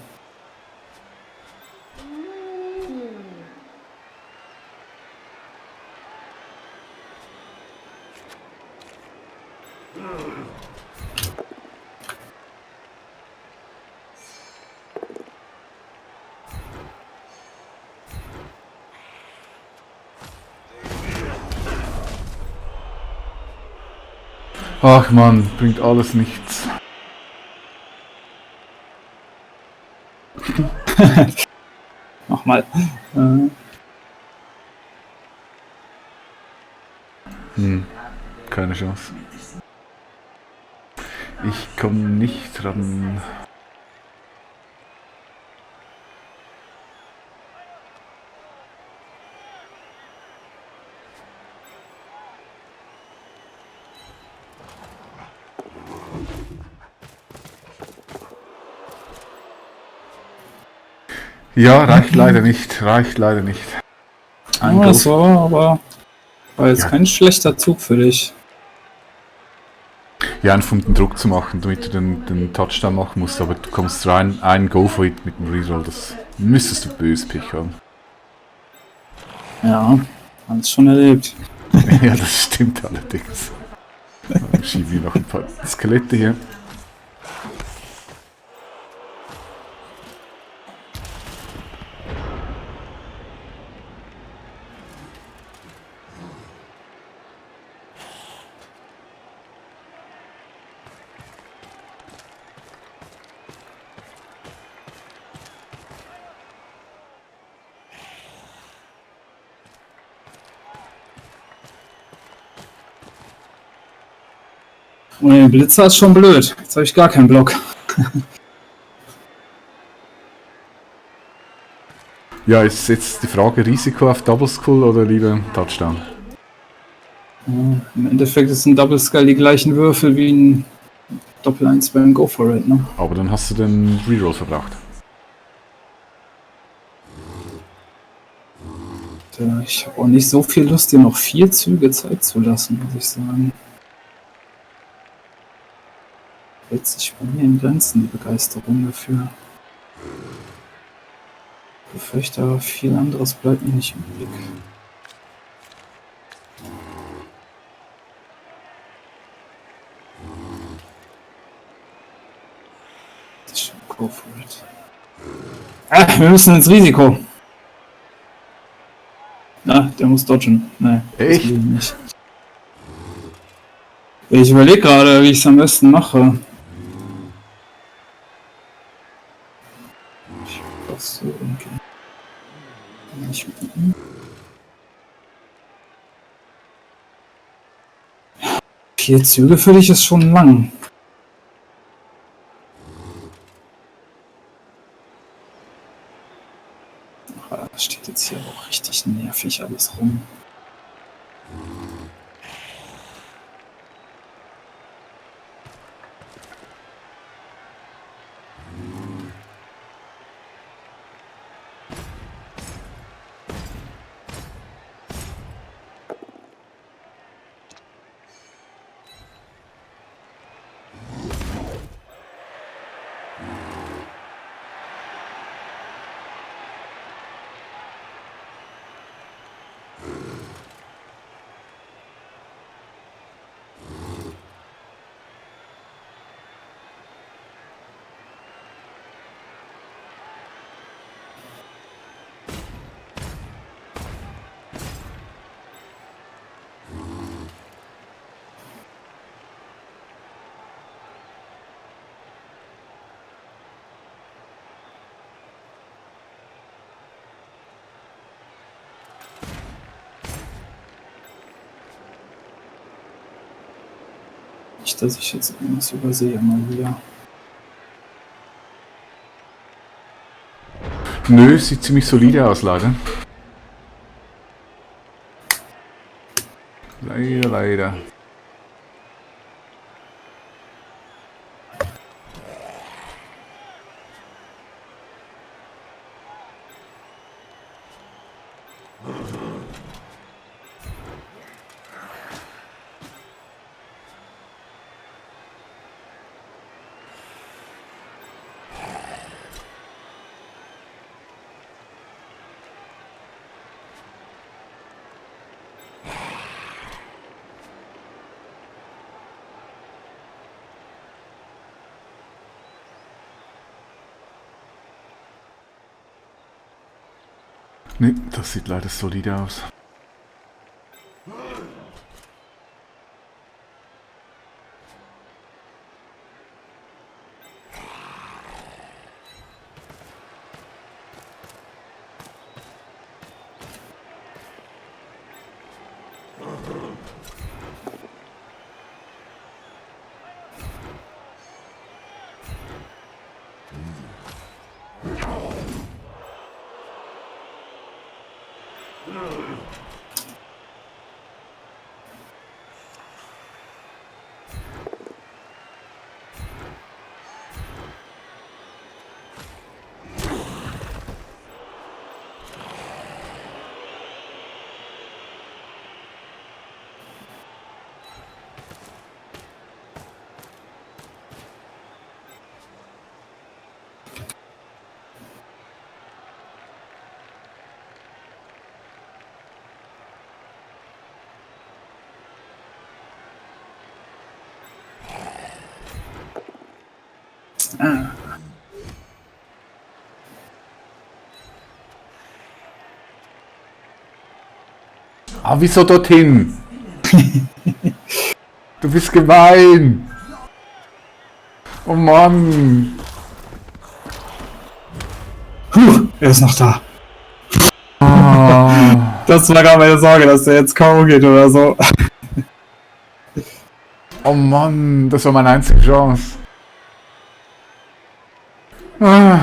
Ach man, bringt alles nichts. Nochmal. Keine Chance. Ich komme nicht ran. Ja, reicht leider nicht. Reicht leider nicht. Ein das war jetzt Ja. kein schlechter Zug für dich. Ja, einfach um den Druck zu machen, damit du den Touchdown machen musst, aber du kommst rein, ein Go for it mit dem Reroll, das müsstest du böse Pech haben. Ja, alles schon erlebt. Ja, das stimmt allerdings. Dann schieben wir noch ein paar Skelette hier. Und den Blitzer ist schon blöd. Jetzt habe ich gar keinen Block. Ja, ist jetzt die Frage, Risiko auf Double Skull oder lieber Touchdown? Im Endeffekt ist ein Double Skull die gleichen Würfel wie ein Doppel 1 beim Go for It, ne? Aber dann hast du den Reroll verbraucht. Ich habe auch nicht so viel Lust, dir noch 4 Züge Zeit zu lassen, muss ich sagen. Hält sich bei mir in Grenzen, die Begeisterung dafür. Ich befürchte aber, viel anderes bleibt mir nicht übrig. Go for it. Wir müssen ins Risiko. Na, der muss dodgen. Nein, Echt? das will ich nicht. Ich überlege gerade, wie ich es am besten mache. Ich brauch so irgendwie. Nicht mit ihm. 4 Züge für dich ist schon lang. Das steht jetzt hier auch richtig nervig alles rum. Nicht, dass ich jetzt irgendwas übersehe mal wieder. Nö, sieht ziemlich solide aus, leider. Leider, leider. Nee, das sieht leider solide aus. Ah, wieso dorthin? Du bist gemein. Oh Mann. Er ist noch da. Ah. Das war gar meine Sorge, dass der jetzt K.O. geht oder so. Oh Mann, das war meine einzige Chance. Ah.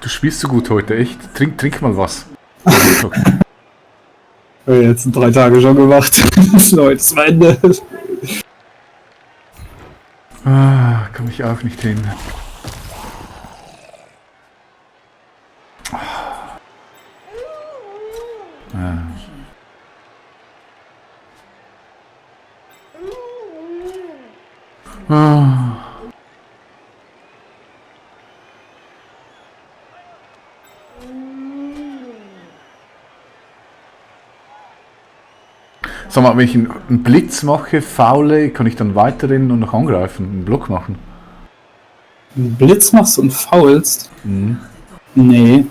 Du spielst so gut heute, echt? Trink mal was. Jetzt sind 3 Tage schon gemacht. Das ist heute das Ende. Ah, komm ich auch nicht hin. Ah. Ah. Sag mal, wenn ich einen Blitz mache, faule, kann ich dann weiterrennen und noch angreifen, einen Block machen? Einen Blitz machst und faulst? Mhm. Nee.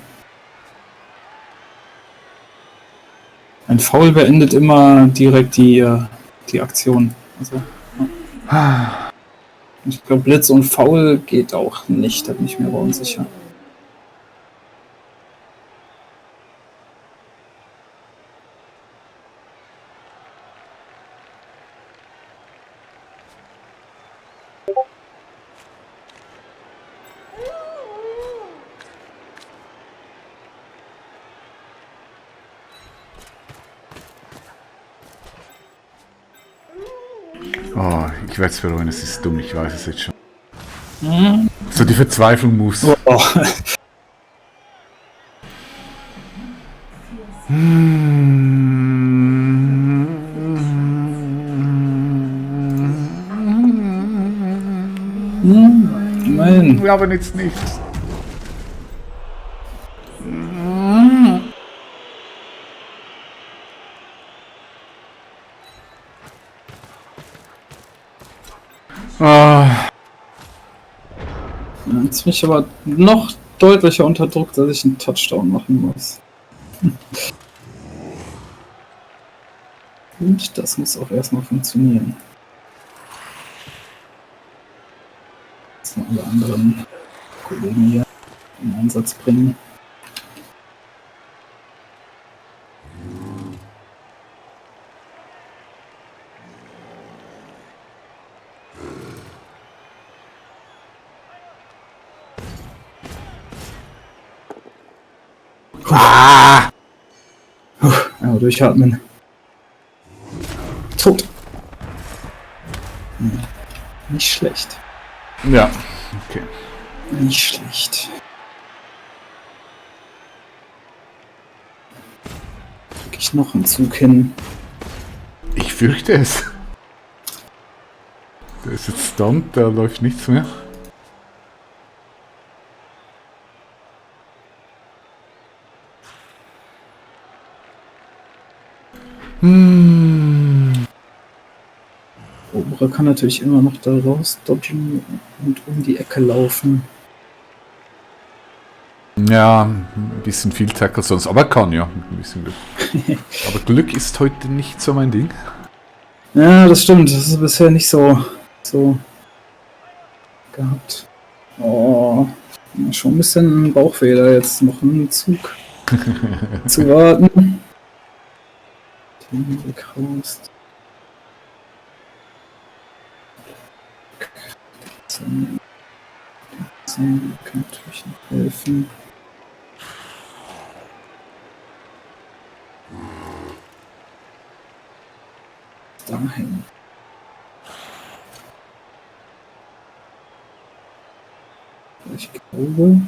Ein Foul beendet immer direkt die Aktion. Also, ja. Ich glaube, Blitz und Foul geht auch nicht, da bin ich mir aber unsicher. Oh, ich werde es bereuen, es ist dumm, ich weiß es jetzt schon. So die Verzweiflung muss. Oh. Nein. Wir haben jetzt nichts. Ah. Jetzt bin ich aber noch deutlicher unter Druck, dass ich einen Touchdown machen muss. Und das muss auch erstmal funktionieren. Jetzt noch alle anderen Kollegen hier in Einsatz bringen. Ah! Einmal durchatmen. Tot. Nicht schlecht. Ja, okay. Nicht schlecht. Krieg ich noch einen Zug hin? Ich fürchte es. Der ist jetzt stunt, da läuft nichts mehr. Obere kann natürlich immer noch da raus dodgen und um die Ecke laufen. Ja, ein bisschen viel Tackle sonst, aber kann ja, mit ein bisschen Glück. Aber Glück ist heute nicht so mein Ding. Ja, das stimmt. Das ist bisher nicht so gehabt. Oh, schon ein bisschen Bauchfehler jetzt noch einen Zug zu warten. Den Weg raus. Kann natürlich noch helfen. Dahin. Ich glaube.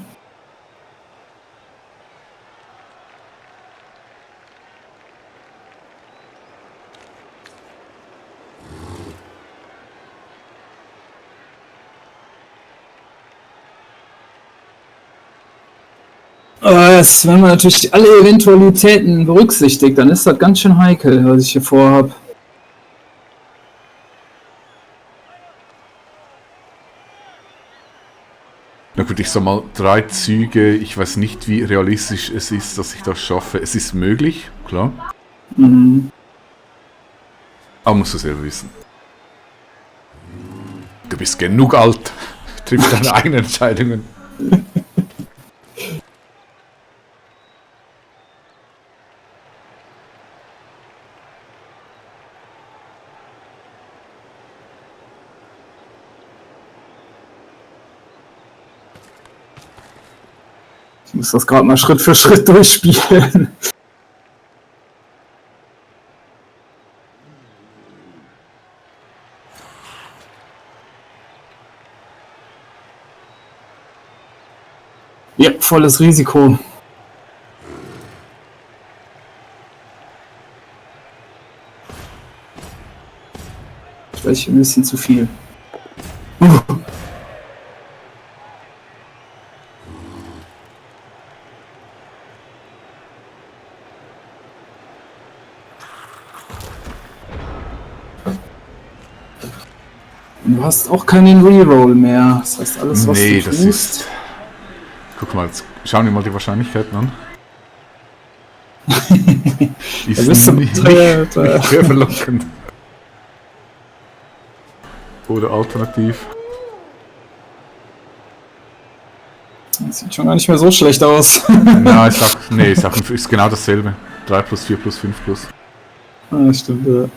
Wenn man natürlich alle Eventualitäten berücksichtigt, dann ist das ganz schön heikel, was ich hier vorhabe. Na gut, ich sag mal, 3 Züge, ich weiß nicht, wie realistisch es ist, dass ich das schaffe. Es ist möglich, klar. Mhm. Aber musst du selber wissen. Du bist genug alt. Triff deine eigenen Entscheidungen. Ich muss das gerade mal Schritt für Schritt durchspielen. Ja, volles Risiko. Vielleicht ein bisschen zu viel. Du hast auch keinen Reroll mehr. Das heißt, alles, was Nee, du das tust... ist... Guck mal, jetzt schauen wir mal die Wahrscheinlichkeiten an. Ist bist du nicht sehr verlockend. Oder alternativ. Das sieht schon gar nicht mehr so schlecht aus. Na, ist genau dasselbe. 3 plus 4 plus 5 plus. Ah, stimmt, ja.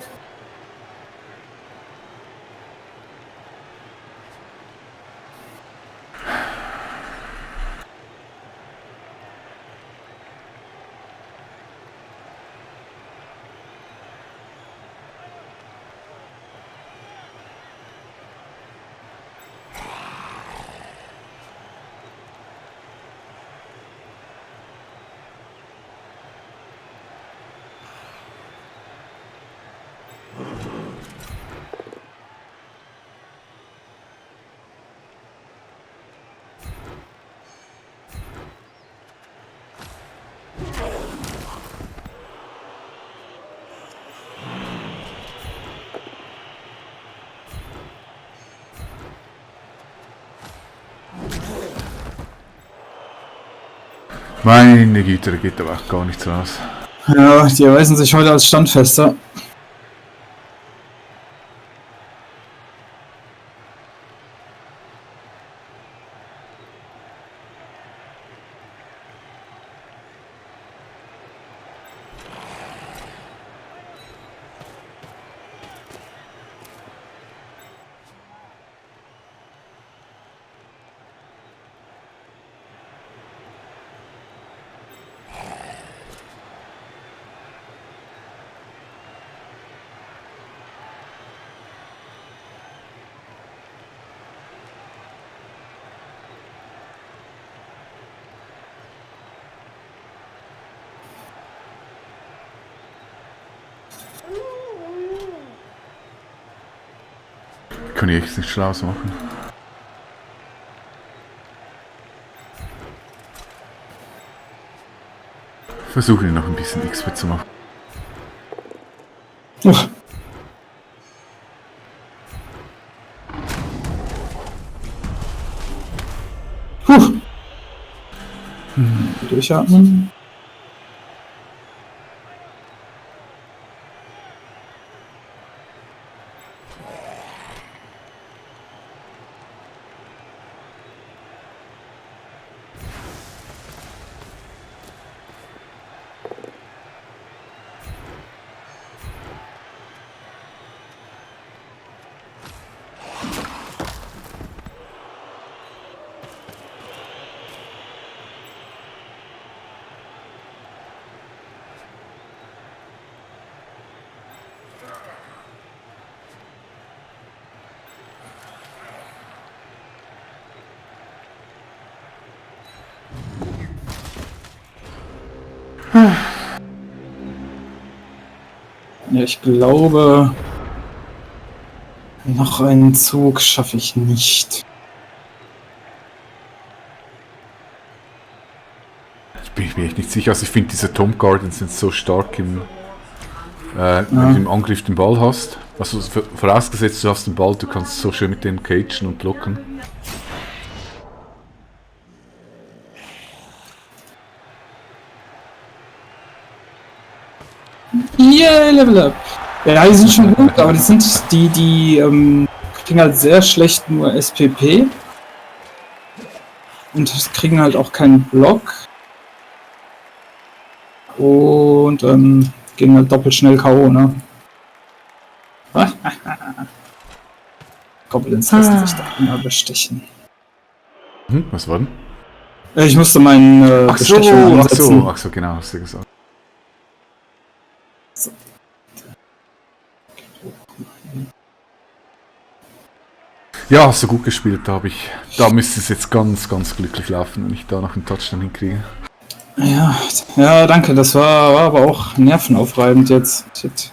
Meine Güte, da geht aber auch gar nichts raus. Ja, die erweisen sich heute als standfester. Kann ich echt nicht schlau machen. Versuche noch ein bisschen XP zu machen. Uff. Puh. Durchatmen. Ja, ich glaube, noch einen Zug schaffe ich nicht. Ich bin mir echt nicht sicher. Also ich finde, diese Tomb Guardians sind so stark wenn du im Angriff den Ball hast. Also vorausgesetzt, du hast den Ball, du kannst so schön mit denen cagen und blocken. Yeah, Level Up! Ja, die sind schon gut, aber die kriegen halt sehr schlecht nur SPP. Und kriegen halt auch keinen Block. Und gehen halt doppelt schnell K.O., ne? Goblins lassen sich da immer bestechen. Was war denn? Ich musste meinen Bestechung ansetzen. Ach so, genau, hast du gesagt. So. Ja, hast du gut gespielt, da müsste es jetzt ganz, ganz glücklich laufen, wenn ich da noch einen Touchdown hinkriege. Ja, danke, das war aber auch nervenaufreibend jetzt. Ich hätte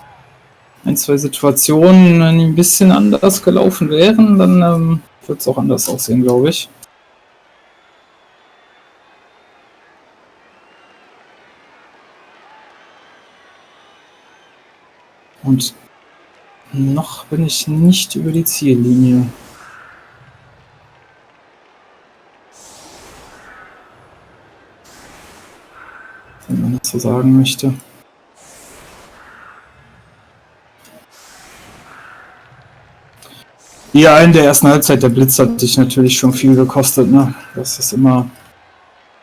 ein, zwei Situationen, wenn die ein bisschen anders gelaufen wären, dann wird es auch anders aussehen, glaube ich. Und noch bin ich nicht über die Ziellinie. Wenn man das so sagen möchte. Ja, in der ersten Halbzeit, der Blitz hat dich natürlich schon viel gekostet, ne? Das ist immer,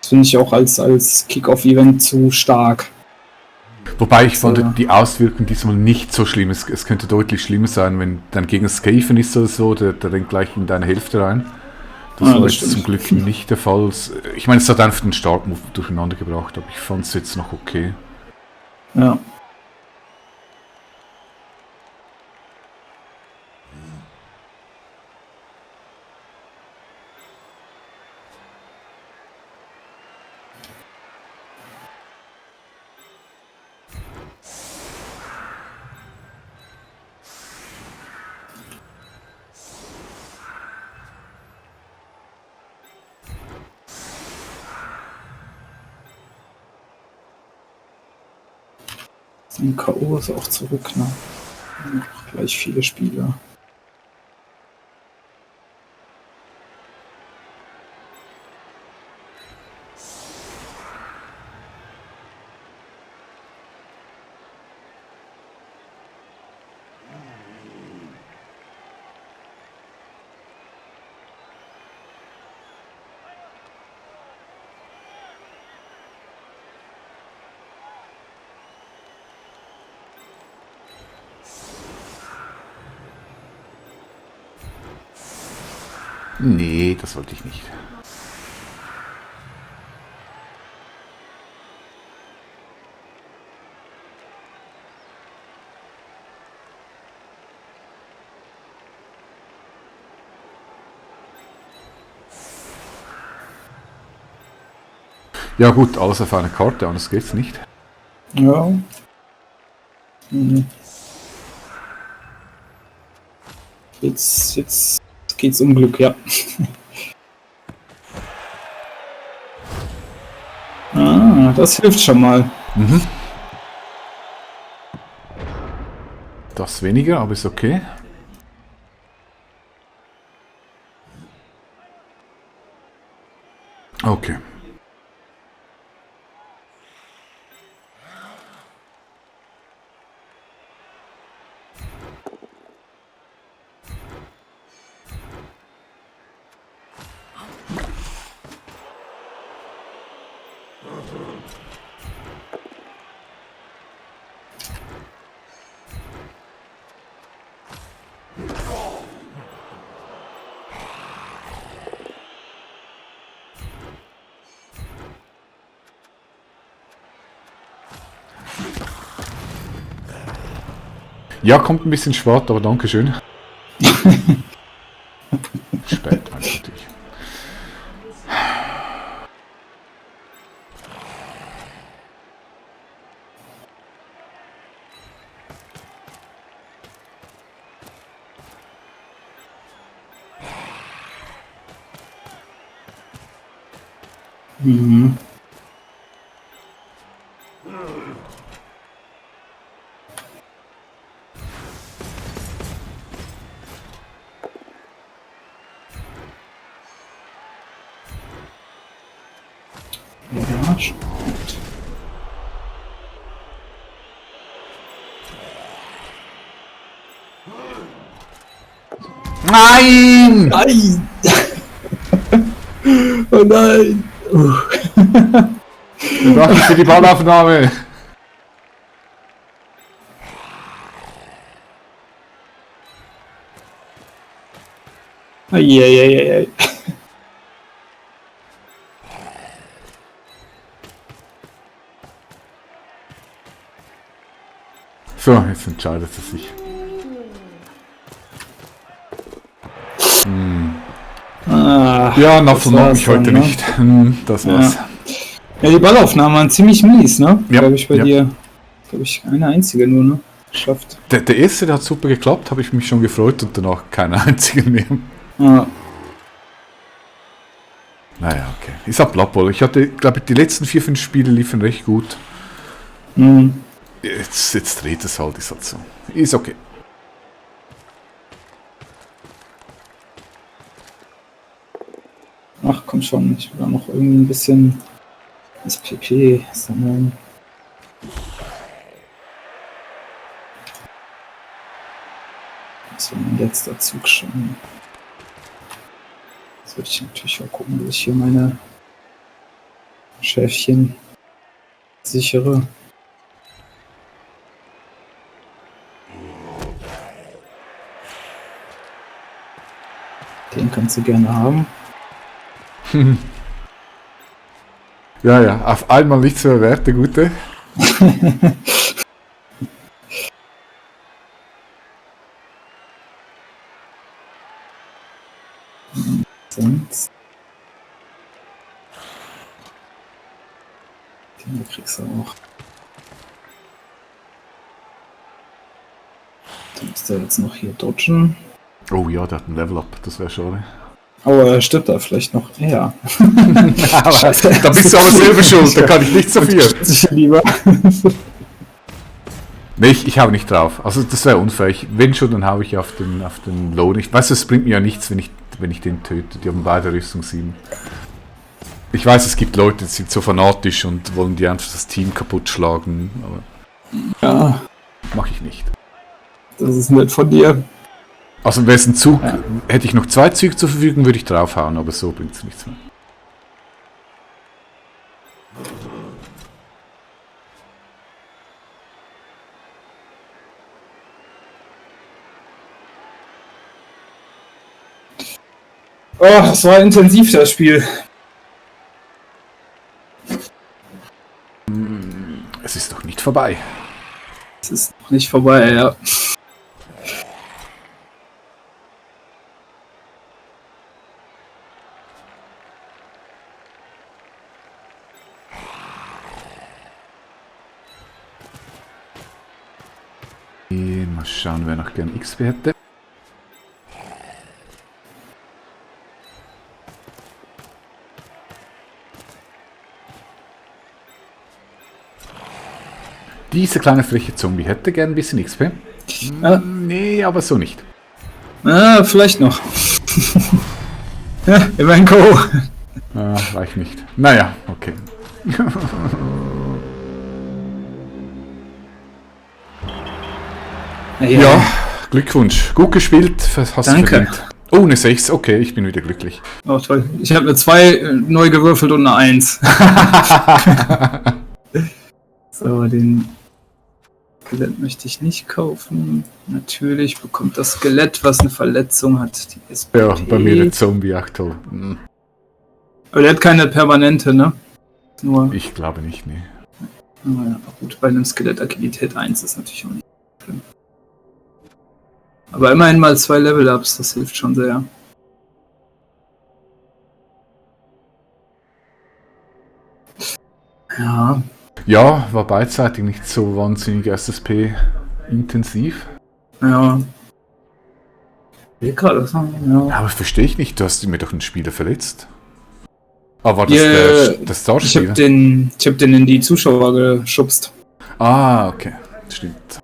das finde ich auch als Kick-Off-Event zu stark. Wobei ich fand die Auswirkung diesmal nicht so schlimm. Es könnte deutlich schlimmer sein, wenn dein Gegner Skaven ist oder so, der rennt gleich in deine Hälfte rein. Das war jetzt zum Glück nicht der Fall. Ich meine, es hat einfach den Startmove durcheinander gebracht, aber ich fand es jetzt noch okay. Ja. Ein K.O. ist auch zurück, ne? Gleich viele Spieler. Nee, das wollte ich nicht. Ja gut, alles auf eine Karte, anders geht's nicht. Ja. Jetzt geht's um Glück, ja. Das hilft schon mal. Mhm. Das weniger, aber ist okay. Okay. Ja, kommt ein bisschen schwarz, aber danke schön. Spät natürlich. Mhm. Ja, stimmt. Nein! Nein! Oh nein! Danke für die Ballaufnahme. Eieieiei. So, jetzt entscheidet es sich. Ja, Napfel mag mich heute ne? nicht. Das war's. Ja, die Ballaufnahmen waren ziemlich mies, ne? Ja, Glaube ich bei ja. dir. Glaube ich, eine einzige nur, ne? Geschafft. Der erste, der hat super geklappt, habe ich mich schon gefreut und danach keinen einzigen mehr. Ja. Naja, okay. Ist ab Blood Bowl. Ich hatte, glaube ich, die letzten 4-5 Spiele liefen recht gut. Mhm. Jetzt dreht es halt, ist halt so. Ist okay. Ach komm schon, ich will da noch irgendwie ein bisschen SPP sammeln. Das war mein letzter Zug schon. Jetzt würde ich natürlich auch gucken, dass ich hier meine Schäfchen sichere. Den kannst du gerne haben. Ja, ja, auf einmal nicht so wert, der Gute. Sonst. Den kriegst du auch. Du musst ja jetzt noch hier dodgen. Oh ja, der hat ein Level Up, das wäre schade. Aber er stirbt da vielleicht noch eher. Aber, da bist du aber selber schuld, da kann ich nicht so viel. Ich lieber. Nee, ich hau nicht drauf. Also das wäre unfair. Wenn schon, dann hau ich auf den Low. Ich weiß, es bringt mir ja nichts, wenn ich den töte. Die haben beide Rüstung 7. Ich weiß, es gibt Leute, die sind so fanatisch und wollen die einfach das Team kaputt schlagen, aber Ja, mache ich nicht. das ist nett von dir. Also wäre es ein Zug, hätte ich noch 2 Züge zur Verfügung, würde ich draufhauen, aber so bringt es nichts mehr. Oh, das war intensiv, das Spiel. Es ist doch nicht vorbei. Es ist noch nicht vorbei, ja. Mal schauen, wer noch gern XP hätte. Dieser kleine freche Zombie hätte gern ein bisschen XP. Nee, aber so nicht. Vielleicht noch. Ja, immerhin Go. Reicht nicht. Naja, okay. Ja, Glückwunsch. Gut gespielt, hast Danke. du verdient. Oh, eine 6, okay, ich bin wieder glücklich. Oh, toll. Ich habe eine 2 neu gewürfelt und eine 1. So, den Skelett möchte ich nicht kaufen. Natürlich bekommt das Skelett, was eine Verletzung hat, die SPT. Ja, bei mir der Zombie, ach toll. Aber der hat keine permanente, ne? Nur. Ich glaube nicht, nee. Ja, gut, bei einem Skelett Agilität 1 ist natürlich auch nicht schlimm. Aber immerhin mal 2 Level-Ups, das hilft schon sehr. Ja. Ja, war beidseitig nicht so wahnsinnig SSP-intensiv. Ja. Wie gerade sagen, ja. Aber verstehe ich nicht, du hast mir doch einen Spieler verletzt. Aber war das der Starspieler? Ich hab den in die Zuschauer geschubst. Ah, okay. Stimmt.